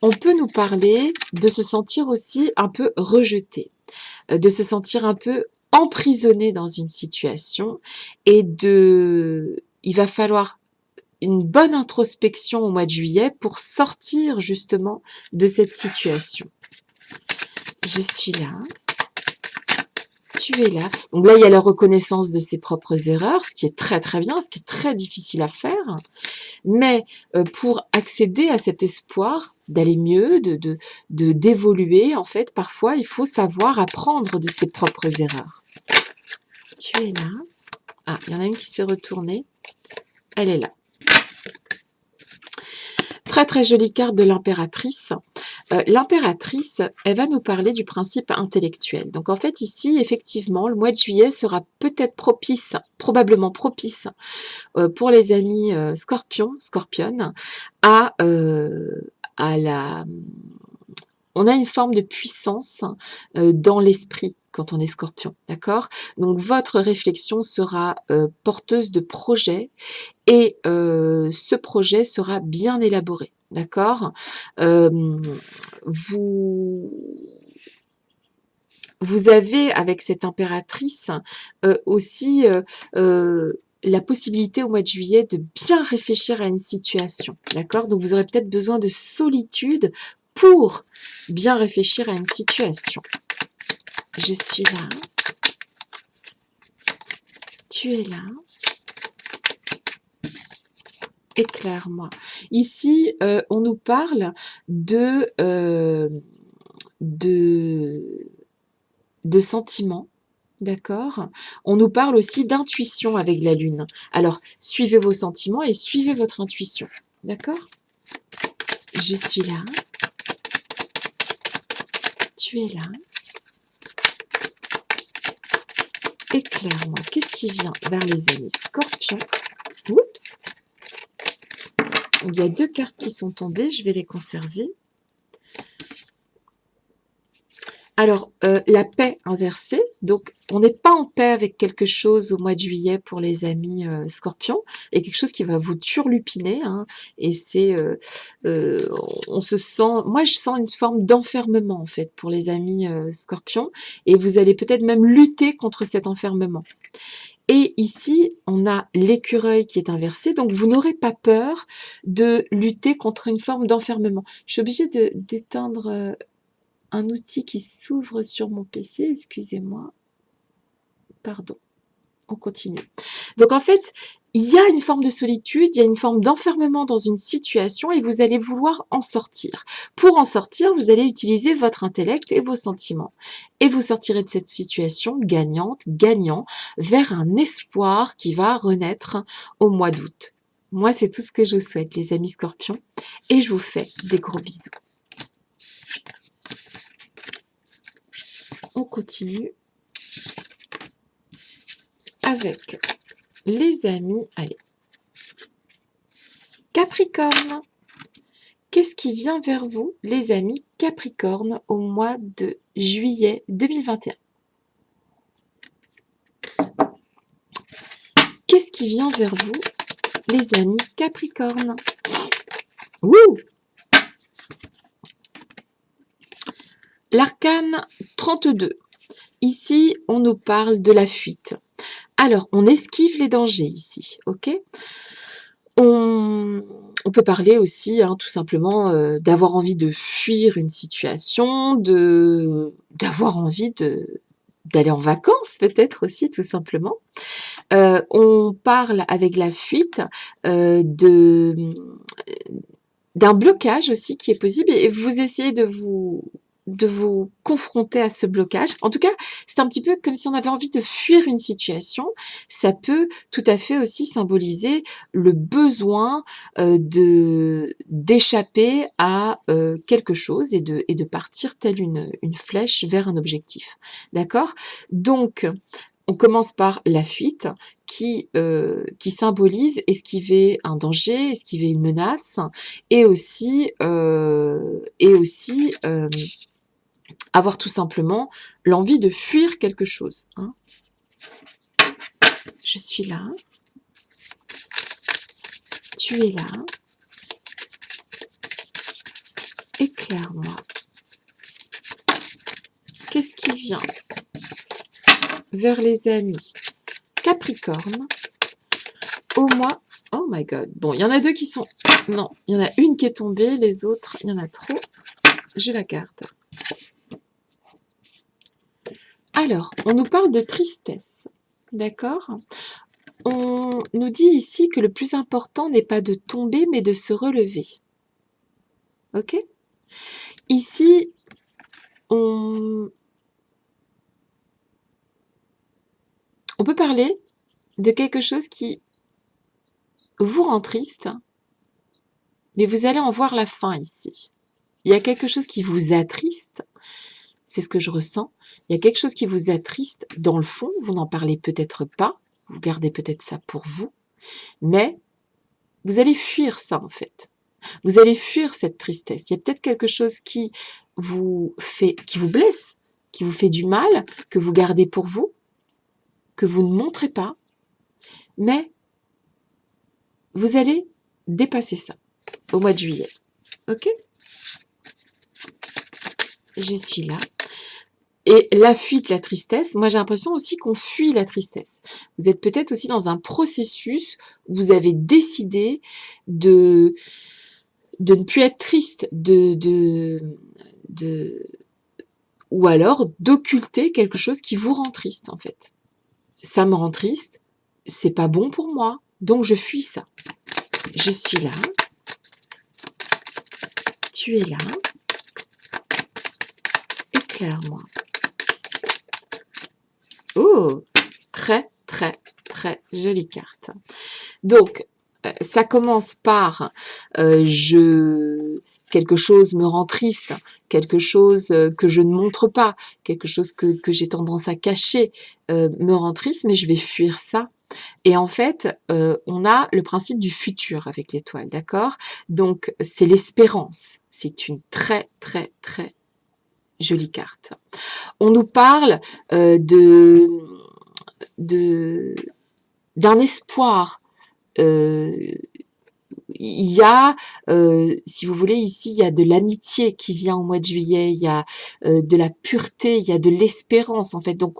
on peut nous parler de se sentir aussi un peu rejeté, de se sentir un peu emprisonné dans une situation et il va falloir une bonne introspection au mois de juillet pour sortir justement de cette situation. Je suis là. Tu es là. Donc là, il y a la reconnaissance de ses propres erreurs, ce qui est très très bien, ce qui est très difficile à faire. Mais pour accéder à cet espoir d'aller mieux, d'évoluer, en fait, parfois, il faut savoir apprendre de ses propres erreurs. Tu es là. Ah, il y en a une qui s'est retournée. Elle est là. Très très jolie carte de l'impératrice. L'impératrice, elle va nous parler du principe intellectuel. Donc en fait ici, effectivement, le mois de juillet sera peut-être propice, probablement propice pour les amis scorpionnes, à, la... On a une forme de puissance dans l'esprit quand on est scorpion, d'accord? Donc votre réflexion sera porteuse de projets et ce projet sera bien élaboré, d'accord? Vous vous avez avec cette impératrice aussi la possibilité au mois de juillet de bien réfléchir à une situation, d'accord? Donc vous aurez peut-être besoin de solitude pour bien réfléchir à une situation. Je suis là. Tu es là. Éclaire-moi. Ici, on nous parle de sentiments, d'accord? On nous parle aussi d'intuition avec la lune. Alors, suivez vos sentiments et suivez votre intuition, d'accord? Je suis là. Tu es là. Éclaire-moi. Qu'est-ce qui vient vers les amis scorpions? Oups! Il y a 2 cartes qui sont tombées, je vais les conserver. Alors, la paix inversée, donc on n'est pas en paix avec quelque chose au mois de juillet pour les amis scorpions, et quelque chose qui va vous turlupiner, hein, et c'est, on se sent, moi je sens une forme d'enfermement en fait pour les amis scorpions, et vous allez peut-être même lutter contre cet enfermement. Et ici, on a l'écureuil qui est inversé, donc vous n'aurez pas peur de lutter contre une forme d'enfermement. Je suis obligée d'éteindre un outil qui s'ouvre sur mon PC, excusez-moi. Pardon, on continue. Donc en fait, il y a une forme de solitude, il y a une forme d'enfermement dans une situation et vous allez vouloir en sortir. Pour en sortir, vous allez utiliser votre intellect et vos sentiments. Et vous sortirez de cette situation gagnante, gagnant, vers un espoir qui va renaître au mois d'août. Moi, c'est tout ce que je vous souhaite, les amis scorpions, et je vous fais des gros bisous. On continue avec les amis, allez, Capricorne. Qu'est-ce qui vient vers vous, les amis Capricorne, au mois de juillet 2021? Qu'est-ce qui vient vers vous, les amis Capricorne? Wouh! L'arcane 32. Ici, on nous parle de la fuite. Alors, on esquive les dangers ici, ok? On peut parler aussi, hein, tout simplement, d'avoir envie de fuir une situation, d'avoir envie d'aller en vacances peut-être aussi, tout simplement. On parle avec la fuite d'un blocage aussi qui est possible et vous essayez de vous confronter à ce blocage. En tout cas, c'est un petit peu comme si on avait envie de fuir une situation. Ça peut tout à fait aussi symboliser le besoin d'échapper à quelque chose et de partir telle une flèche vers un objectif. D'accord? Donc, on commence par la fuite qui symbolise esquiver un danger, esquiver une menace et aussi avoir tout simplement l'envie de fuir quelque chose, hein. Je suis là. Tu es là. Éclaire-moi. Qu'est-ce qui vient vers les amis Capricorne au mois... Oh my god. Bon, il y en a 2 qui sont... Non, il y en a une qui est tombée, les autres, il y en a trop. Je la garde. Alors, on nous parle de tristesse, d'accord? On nous dit ici que le plus important n'est pas de tomber, mais de se relever. Ok? Ici, on peut parler de quelque chose qui vous rend triste, mais vous allez en voir la fin ici. Il y a quelque chose qui vous attriste, c'est ce que je ressens. Il y a quelque chose qui vous attriste dans le fond, vous n'en parlez peut-être pas, vous gardez peut-être ça pour vous, mais vous allez fuir ça en fait. Vous allez fuir cette tristesse. Il y a peut-être quelque chose qui vous blesse, qui vous fait du mal, que vous gardez pour vous, que vous ne montrez pas, mais vous allez dépasser ça au mois de juillet. Ok? Je suis là. Et la fuite, la tristesse, moi j'ai l'impression aussi qu'on fuit la tristesse. Vous êtes peut-être aussi dans un processus où vous avez décidé de ne plus être triste, ou alors d'occulter quelque chose qui vous rend triste en fait. Ça me rend triste, c'est pas bon pour moi, donc je fuis ça. Je suis là, tu es là, éclaire-moi. Oh, très très très jolie carte. Donc, ça commence par quelque chose me rend triste, quelque chose que je ne montre pas, quelque chose que j'ai tendance à cacher me rend triste, mais je vais fuir ça. Et en fait, on a le principe du futur avec l'étoile, d'accord? Donc, c'est l'espérance. C'est une très très très jolie carte. On nous parle d'un espoir. Il y a, si vous voulez, ici, il y a de l'amitié qui vient au mois de juillet, il y a de la pureté, il y a de l'espérance, en fait. Donc,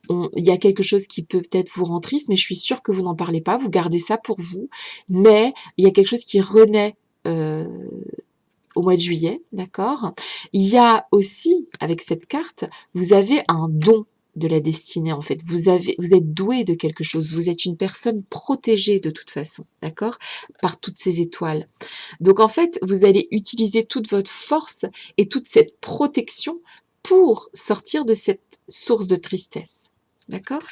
il y a quelque chose qui peut peut-être vous rendre triste, mais je suis sûre que vous n'en parlez pas, vous gardez ça pour vous. Mais il y a quelque chose qui renaît au mois de juillet, d'accord? Il y a aussi, avec cette carte, vous avez un don de la destinée en fait. Vous êtes doué de quelque chose. Vous êtes une personne protégée de toute façon, d'accord? Par toutes ces étoiles. Donc en fait, vous allez utiliser toute votre force et toute cette protection pour sortir de cette source de tristesse, d'accord?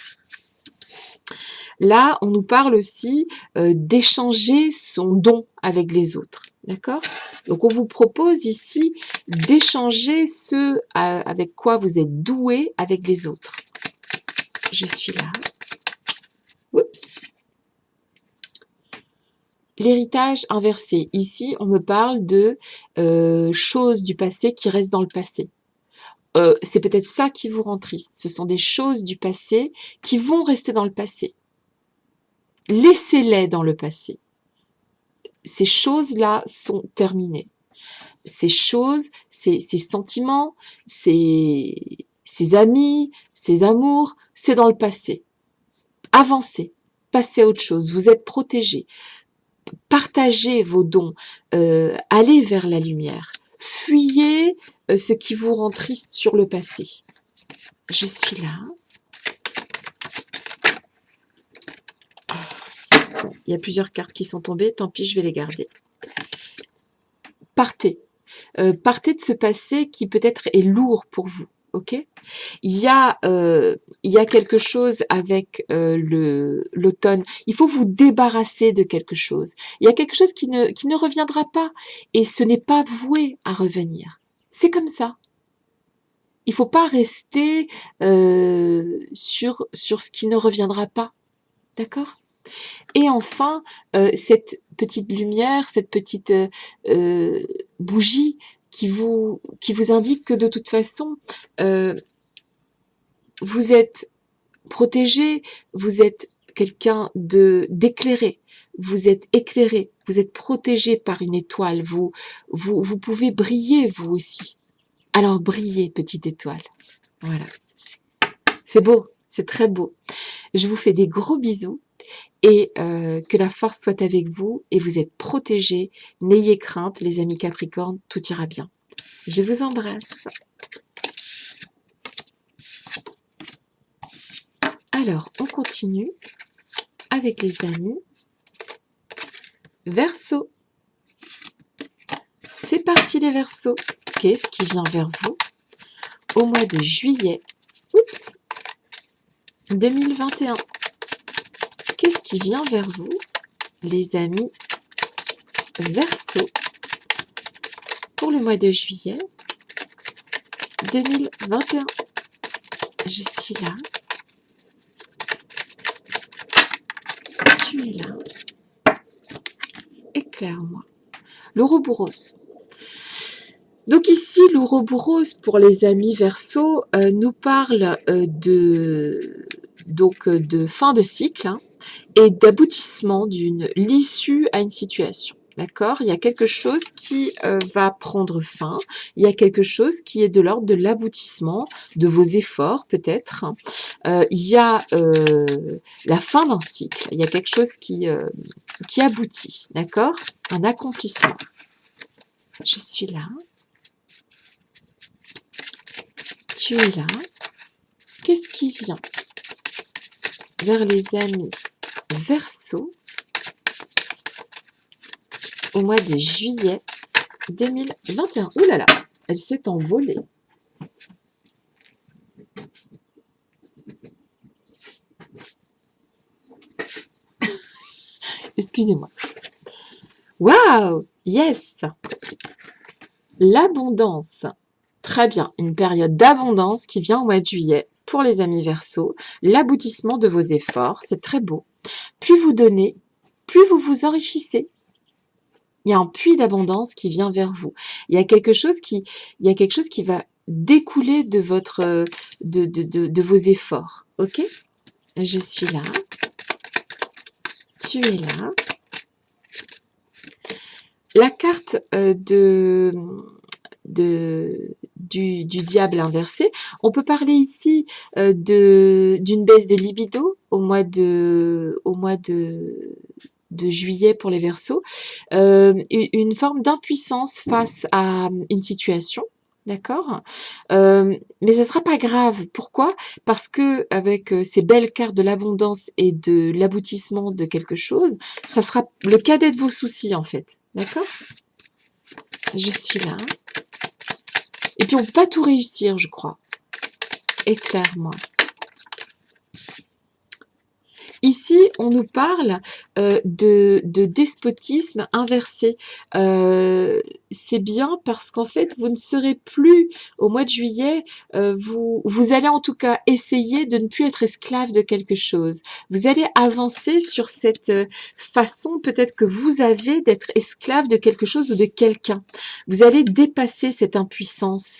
Là, on nous parle aussi d'échanger son don avec les autres. D'accord? Donc, on vous propose ici d'échanger ce avec quoi vous êtes doué avec les autres. Je suis là. Oups. L'héritage inversé. Ici, on me parle de choses du passé qui restent dans le passé. C'est peut-être ça qui vous rend triste. Ce sont des choses du passé qui vont rester dans le passé. Laissez-les dans le passé. Ces choses-là sont terminées. Ces choses, ces sentiments, ces amis, ces amours, c'est dans le passé. Avancez, passez à autre chose, vous êtes protégés. Partagez vos dons, allez vers la lumière. Fuyez ce qui vous rend triste sur le passé. Je suis là. Bon, il y a plusieurs cartes qui sont tombées, tant pis, je vais les garder. Partez. Partez de ce passé qui peut-être est lourd pour vous, ok? Il y a quelque chose avec l'automne. Il faut vous débarrasser de quelque chose. Il y a quelque chose qui ne reviendra pas et ce n'est pas voué à revenir. C'est comme ça. Il faut pas rester sur ce qui ne reviendra pas, d'accord? Et enfin, cette petite lumière, cette petite bougie qui vous indique que de toute façon, vous êtes protégé, vous êtes quelqu'un d'éclairé, vous êtes éclairé, vous êtes protégé par une étoile, vous pouvez briller vous aussi. Alors brillez, petite étoile. Voilà. C'est beau, c'est très beau. Je vous fais des gros bisous. Et que la force soit avec vous et vous êtes protégés. N'ayez crainte, les amis Capricorne, tout ira bien. Je vous embrasse. Alors, on continue avec les amis Verseau. C'est parti les Verseaux. Qu'est-ce qui vient vers vous au mois de juillet 2021? Qu'est-ce qui vient vers vous, les amis Verseau, pour le mois de juillet 2021? Je suis là. Tu es là. Éclaire-moi. L'Ouroboros. Donc ici, l'Ouroboros, pour les amis Verseau, nous parle de fin de cycle, hein, et d'aboutissement l'issue à une situation. D'accord? Il y a quelque chose qui va prendre fin. Il y a quelque chose qui est de l'ordre de l'aboutissement de vos efforts, peut-être. Il y a la fin d'un cycle. Il y a quelque chose qui aboutit. D'accord? Un accomplissement. Je suis là. Tu es là. Qu'est-ce qui vient vers les amis Verseau au mois de juillet 2021? Ouh là là, elle s'est envolée. Excusez-moi. Waouh, yes. L'abondance. Très bien, une période d'abondance qui vient au mois de juillet pour les amis Verseau. L'aboutissement de vos efforts, c'est très beau. Plus vous donnez, plus vous vous enrichissez. Il y a un puits d'abondance qui vient vers vous. Il y a quelque chose qui va découler de vos efforts. Ok? Je suis là. Tu es là. La carte du diable inversé. On peut parler ici d'une baisse de libido au mois de juillet pour les Verseaux, une forme d'impuissance face à une situation. D'accord, mais ce ne sera pas grave. Pourquoi? Parce que avec ces belles cartes de l'abondance et de l'aboutissement de quelque chose, ça sera le cadet de vos soucis en fait. D'accord? Je suis là. Et puis on ne peut pas tout réussir, je crois. Éclaire-moi. Ici, on nous parle de despotisme inversé. C'est bien parce qu'en fait, vous ne serez plus, au mois de juillet, vous allez en tout cas essayer de ne plus être esclave de quelque chose. Vous allez avancer sur cette façon peut-être que vous avez d'être esclave de quelque chose ou de quelqu'un. Vous allez dépasser cette impuissance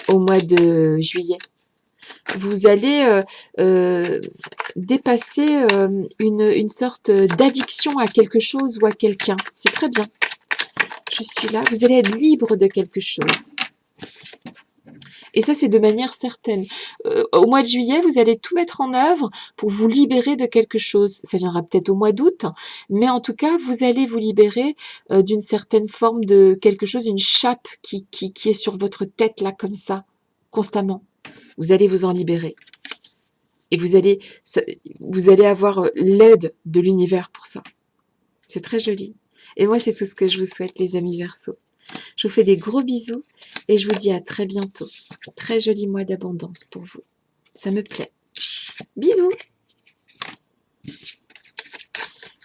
au mois de juillet. Vous allez dépasser une sorte d'addiction à quelque chose ou à quelqu'un. C'est très bien. Je suis là. Vous allez être libre de quelque chose. Et ça, c'est de manière certaine. Au mois de juillet, vous allez tout mettre en œuvre pour vous libérer de quelque chose. Ça viendra peut-être au mois d'août, mais en tout cas, vous allez vous libérer d'une certaine forme de quelque chose, une chape qui est sur votre tête, là, comme ça, constamment. Vous allez vous en libérer. Et vous allez avoir l'aide de l'univers pour ça. C'est très joli. Et moi, c'est tout ce que je vous souhaite, les amis Verseaux. Je vous fais des gros bisous et je vous dis à très bientôt. Très joli mois d'abondance pour vous. Ça me plaît. Bisous.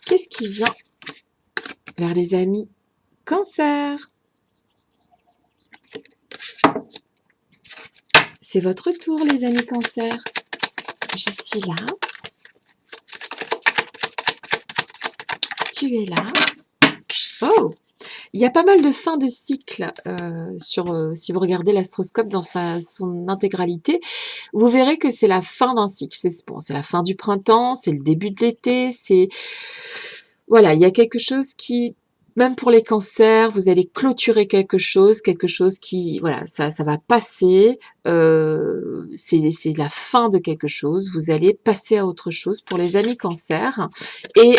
Qu'est-ce qui vient vers les amis Cancer? C'est votre tour, les amis Cancer. Je suis là. Tu es là. Oh! Il y a pas mal de fins de cycle si vous regardez l'astroscope dans son intégralité, vous verrez que c'est la fin d'un cycle. C'est la fin du printemps, c'est le début de l'été, voilà, il y a quelque chose qui, même pour les cancers, vous allez clôturer quelque chose qui, voilà, ça va passer, c'est la fin de quelque chose, vous allez passer à autre chose pour les amis cancers. Et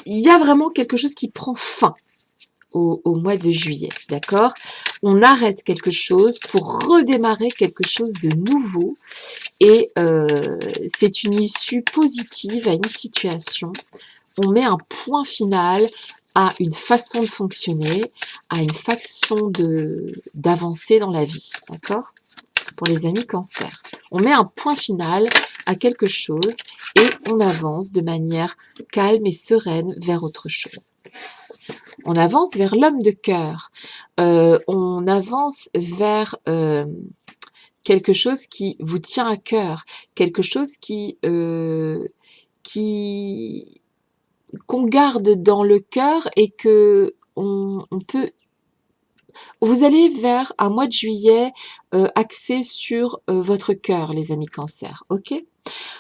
il y a vraiment quelque chose qui prend fin au mois de juillet, d'accord? On arrête quelque chose pour redémarrer quelque chose de nouveau et c'est une issue positive à une situation. On met un point final à une façon de fonctionner, à une façon d'avancer dans la vie, d'accord? Pour les amis cancer. On met un point final à quelque chose et on avance de manière calme et sereine vers autre chose. On avance vers l'homme de cœur. On avance vers quelque chose qui vous tient à cœur, quelque chose qu'on garde dans le cœur et que on peut. Vous allez vers un mois de juillet axé sur votre cœur, les amis cancer, ok?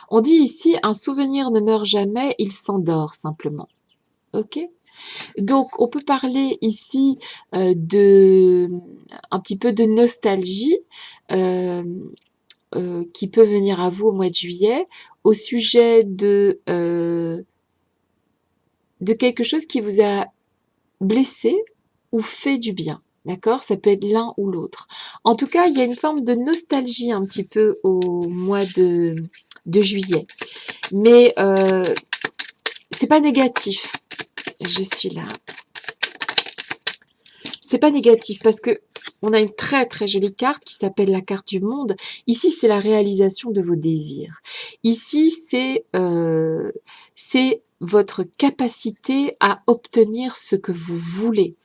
On dit ici, un souvenir ne meurt jamais, il s'endort simplement, ok? Donc, on peut parler ici un petit peu de nostalgie qui peut venir à vous au mois de juillet au sujet de quelque chose qui vous a blessé ou fait du bien. D'accord? Ça peut être l'un ou l'autre. En tout cas, il y a une forme de nostalgie un petit peu au mois de juillet. Mais c'est pas négatif. Je suis là. C'est pas négatif parce que on a une très très jolie carte qui s'appelle la carte du monde. Ici, c'est la réalisation de vos désirs. Ici, c'est votre capacité à obtenir ce que vous voulez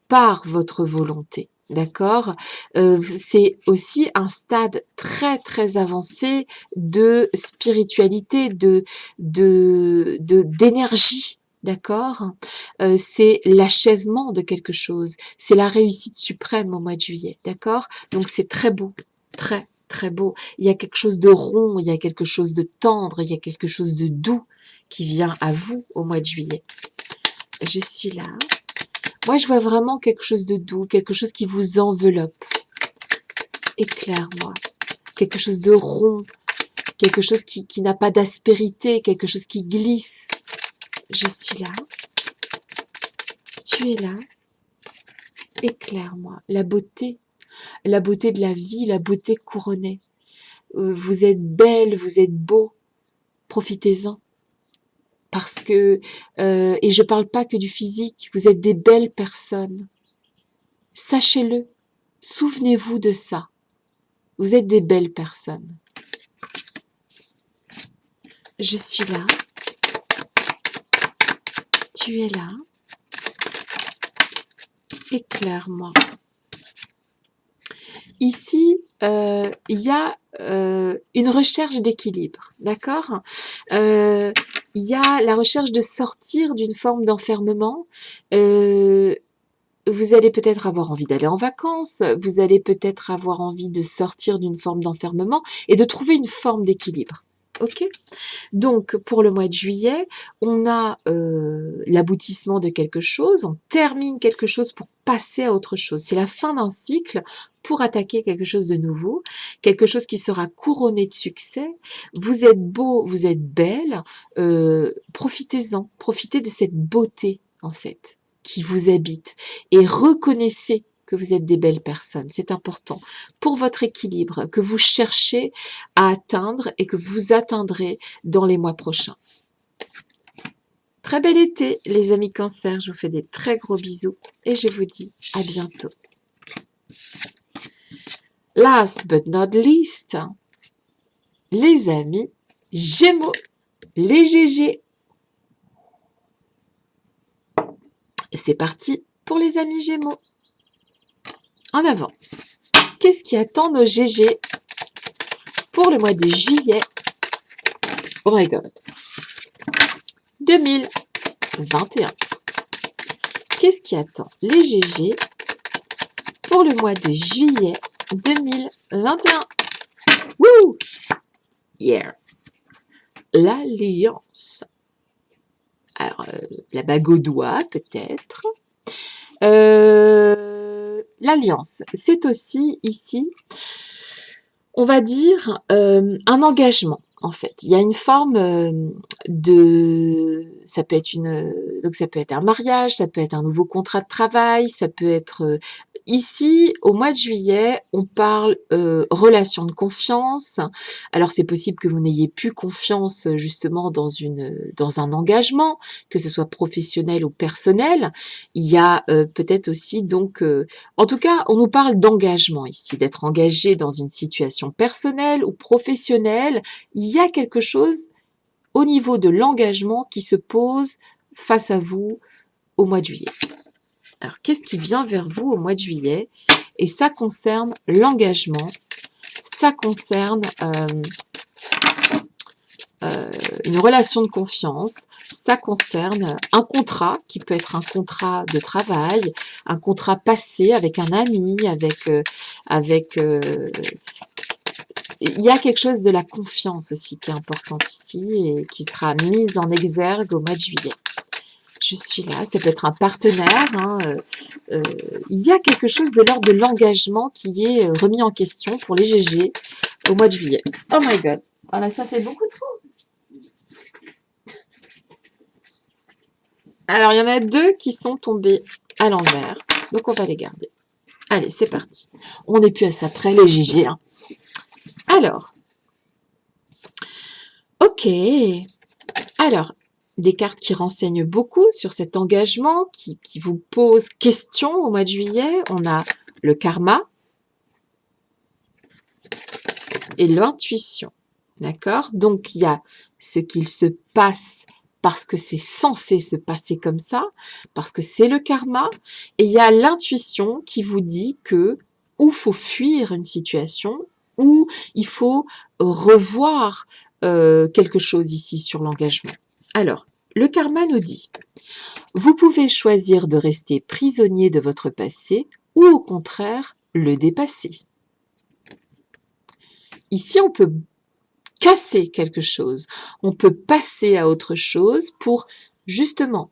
par votre volonté. D'accord? C'est aussi un stade très très avancé de spiritualité, d'énergie. D'accord? C'est l'achèvement de quelque chose. C'est la réussite suprême au mois de juillet. D'accord? Donc c'est très beau. Très très beau. Il y a quelque chose de rond, il y a quelque chose de tendre, il y a quelque chose de doux qui vient à vous au mois de juillet. Je suis là. Moi, je vois vraiment quelque chose de doux, quelque chose qui vous enveloppe. Éclaire-moi. Quelque chose de rond, quelque chose qui n'a pas d'aspérité, quelque chose qui glisse. Je suis là. Tu es là. Éclaire-moi. La beauté de la vie, la beauté couronnée. Vous êtes belle, vous êtes beau. Profitez-en. Parce que, et je parle pas que du physique, vous êtes des belles personnes. Sachez-le. Souvenez-vous de ça. Vous êtes des belles personnes. Je suis là. Tu es là. Éclaire-moi. Ici, il y a une recherche d'équilibre, d'accord? Il y a la recherche de sortir d'une forme d'enfermement. Vous allez peut-être avoir envie d'aller en vacances, vous allez peut-être avoir envie de sortir d'une forme d'enfermement et de trouver une forme d'équilibre. Ok? Donc, pour le mois de juillet, on a l'aboutissement de quelque chose, on termine quelque chose pour passer à autre chose. C'est la fin d'un cycle pour attaquer quelque chose de nouveau, quelque chose qui sera couronné de succès. Vous êtes beau, vous êtes belle, profitez-en, profitez de cette beauté, en fait, qui vous habite et reconnaissez que vous êtes des belles personnes. C'est important pour votre équilibre que vous cherchez à atteindre et que vous atteindrez dans les mois prochains. Très bel été, les amis cancer. Je vous fais des très gros bisous et je vous dis à bientôt. Last but not least, les amis Gémeaux, les GG. Et c'est parti pour les amis Gémeaux. En avant. Qu'est-ce qui attend nos GG pour le mois de juillet? Oh my god. 2021. Qu'est-ce qui attend les GG pour le mois de juillet 2021? Wouh! Yeah! L'alliance. Alors, la bague au doigt, peut-être. L'alliance, c'est aussi ici, on va dire, un engagement. en fait. Il y a une forme de... Ça peut être donc ça peut être un mariage, ça peut être un nouveau contrat de travail, ça peut être... Ici, au mois de juillet, on parle relation de confiance. Alors, c'est possible que vous n'ayez plus confiance justement dans un engagement, que ce soit professionnel ou personnel. Il y a peut-être aussi donc... en tout cas, on nous parle d'engagement ici, d'être engagé dans une situation personnelle ou professionnelle. Il y a quelque chose au niveau de l'engagement qui se pose face à vous au mois de juillet. Alors, qu'est-ce qui vient vers vous au mois de juillet? Et ça concerne l'engagement, ça concerne une relation de confiance, ça concerne un contrat qui peut être un contrat de travail, un contrat passé avec un ami, il y a quelque chose de la confiance aussi qui est importante ici et qui sera mise en exergue au mois de juillet. Je suis là, ça peut être un partenaire, hein, il y a quelque chose de l'ordre de l'engagement qui est remis en question pour les GG au mois de juillet. Oh my god, voilà, ça fait beaucoup trop. Alors, il y en a 2 qui sont tombés à l'envers, donc on va les garder. Allez, c'est parti. On n'est plus à ça près, les GG. Hein. Alors, ok. Alors, des cartes qui renseignent beaucoup sur cet engagement, qui vous posent question au mois de juillet. On a le karma et l'intuition. D'accord? Donc, il y a ce qu'il se passe parce que c'est censé se passer comme ça, parce que c'est le karma. Et il y a l'intuition qui vous dit que ou faut fuir une situation, ou il faut revoir quelque chose ici sur l'engagement. Alors, le karma nous dit, vous pouvez choisir de rester prisonnier de votre passé ou au contraire le dépasser. Ici, on peut casser quelque chose, on peut passer à autre chose pour justement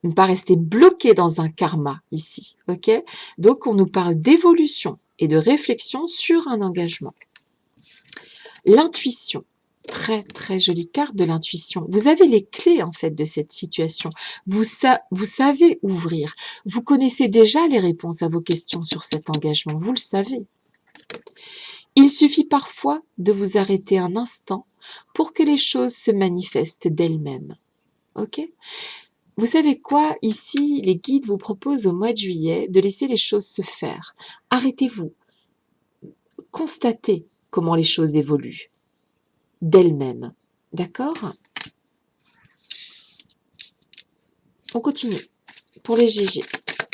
ne pas rester bloqué dans un karma ici. Ok? Donc, on nous parle d'évolution et de réflexion sur un engagement. L'intuition. Très, très jolie carte de l'intuition. Vous avez les clés, en fait, de cette situation. Vous savez ouvrir. Vous connaissez déjà les réponses à vos questions sur cet engagement. Vous le savez. Il suffit parfois de vous arrêter un instant pour que les choses se manifestent d'elles-mêmes. Ok? Vous savez quoi? Ici, les guides vous proposent au mois de juillet de laisser les choses se faire. Arrêtez-vous. Constatez comment les choses évoluent d'elles-mêmes. D'accord? On continue. Pour les GG,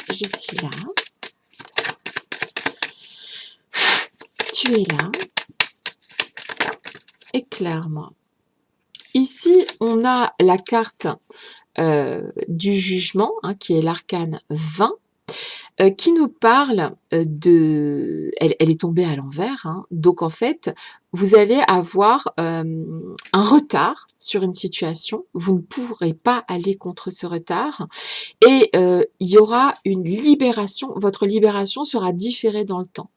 je suis là. Tu es là. Éclaire-moi. Ici, on a la carte du jugement, hein, qui est l'arcane 20, qui nous parle de... Elle est tombée à l'envers, hein, donc en fait, vous allez avoir un retard sur une situation, vous ne pourrez pas aller contre ce retard, et il y aura une libération, votre libération sera différée dans le temps.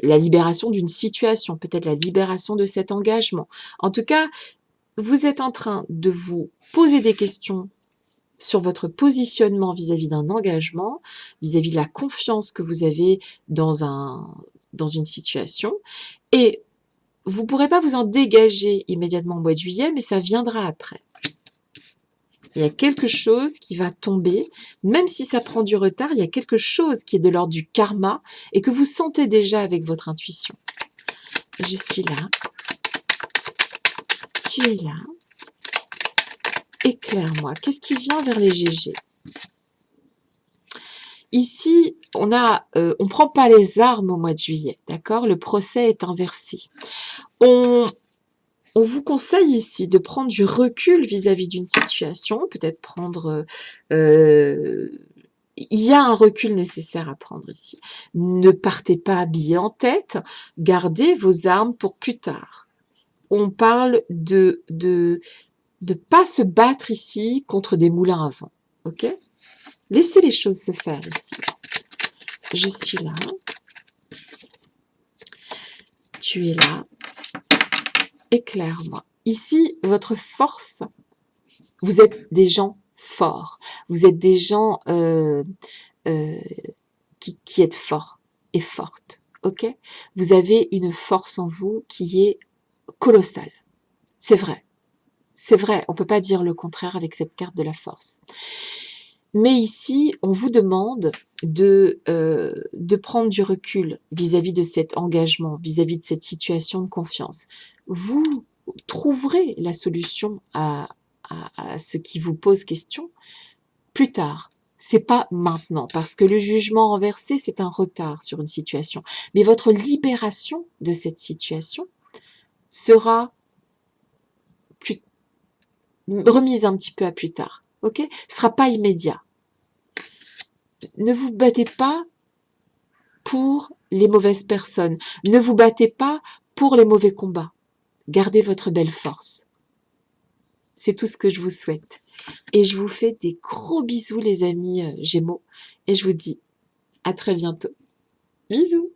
La libération d'une situation, peut-être la libération de cet engagement. En tout cas, vous êtes en train de vous poser des questions sur votre positionnement vis-à-vis d'un engagement, vis-à-vis de la confiance que vous avez dans une situation. Et vous ne pourrez pas vous en dégager immédiatement au mois de juillet, mais ça viendra après. Il y a quelque chose qui va tomber, même si ça prend du retard, il y a quelque chose qui est de l'ordre du karma et que vous sentez déjà avec votre intuition. Je suis là. Tu es là. Éclaire-moi. Qu'est-ce qui vient vers les GG? Ici, on prend pas les armes au mois de juillet, d'accord? Le procès est inversé. On vous conseille ici de prendre du recul vis-à-vis d'une situation, peut-être prendre... il y a un recul nécessaire à prendre ici. Ne partez pas habillé en tête, gardez vos armes pour plus tard. On parle de pas se battre ici contre des moulins à vent, ok? Laissez les choses se faire ici. Je suis là. Tu es là. éclaire-moi. Ici, votre force, vous êtes des gens forts. Vous êtes des gens euh, qui êtes forts et fortes. Ok? Vous avez une force en vous qui est colossale. C'est vrai. C'est vrai, on ne peut pas dire le contraire avec cette carte de la force. Mais ici, on vous demande de prendre du recul vis-à-vis de cet engagement, vis-à-vis de cette situation de confiance. Vous trouverez la solution à ce qui vous pose question plus tard. C'est pas maintenant, parce que le jugement renversé, c'est un retard sur une situation. Mais votre libération de cette situation sera plus, remise un petit peu à plus tard. Ok? Ce sera pas immédiat. Ne vous battez pas pour les mauvaises personnes. Ne vous battez pas pour les mauvais combats. Gardez votre belle force. C'est tout ce que je vous souhaite. Et je vous fais des gros bisous les amis Gémeaux. Et je vous dis à très bientôt. Bisous.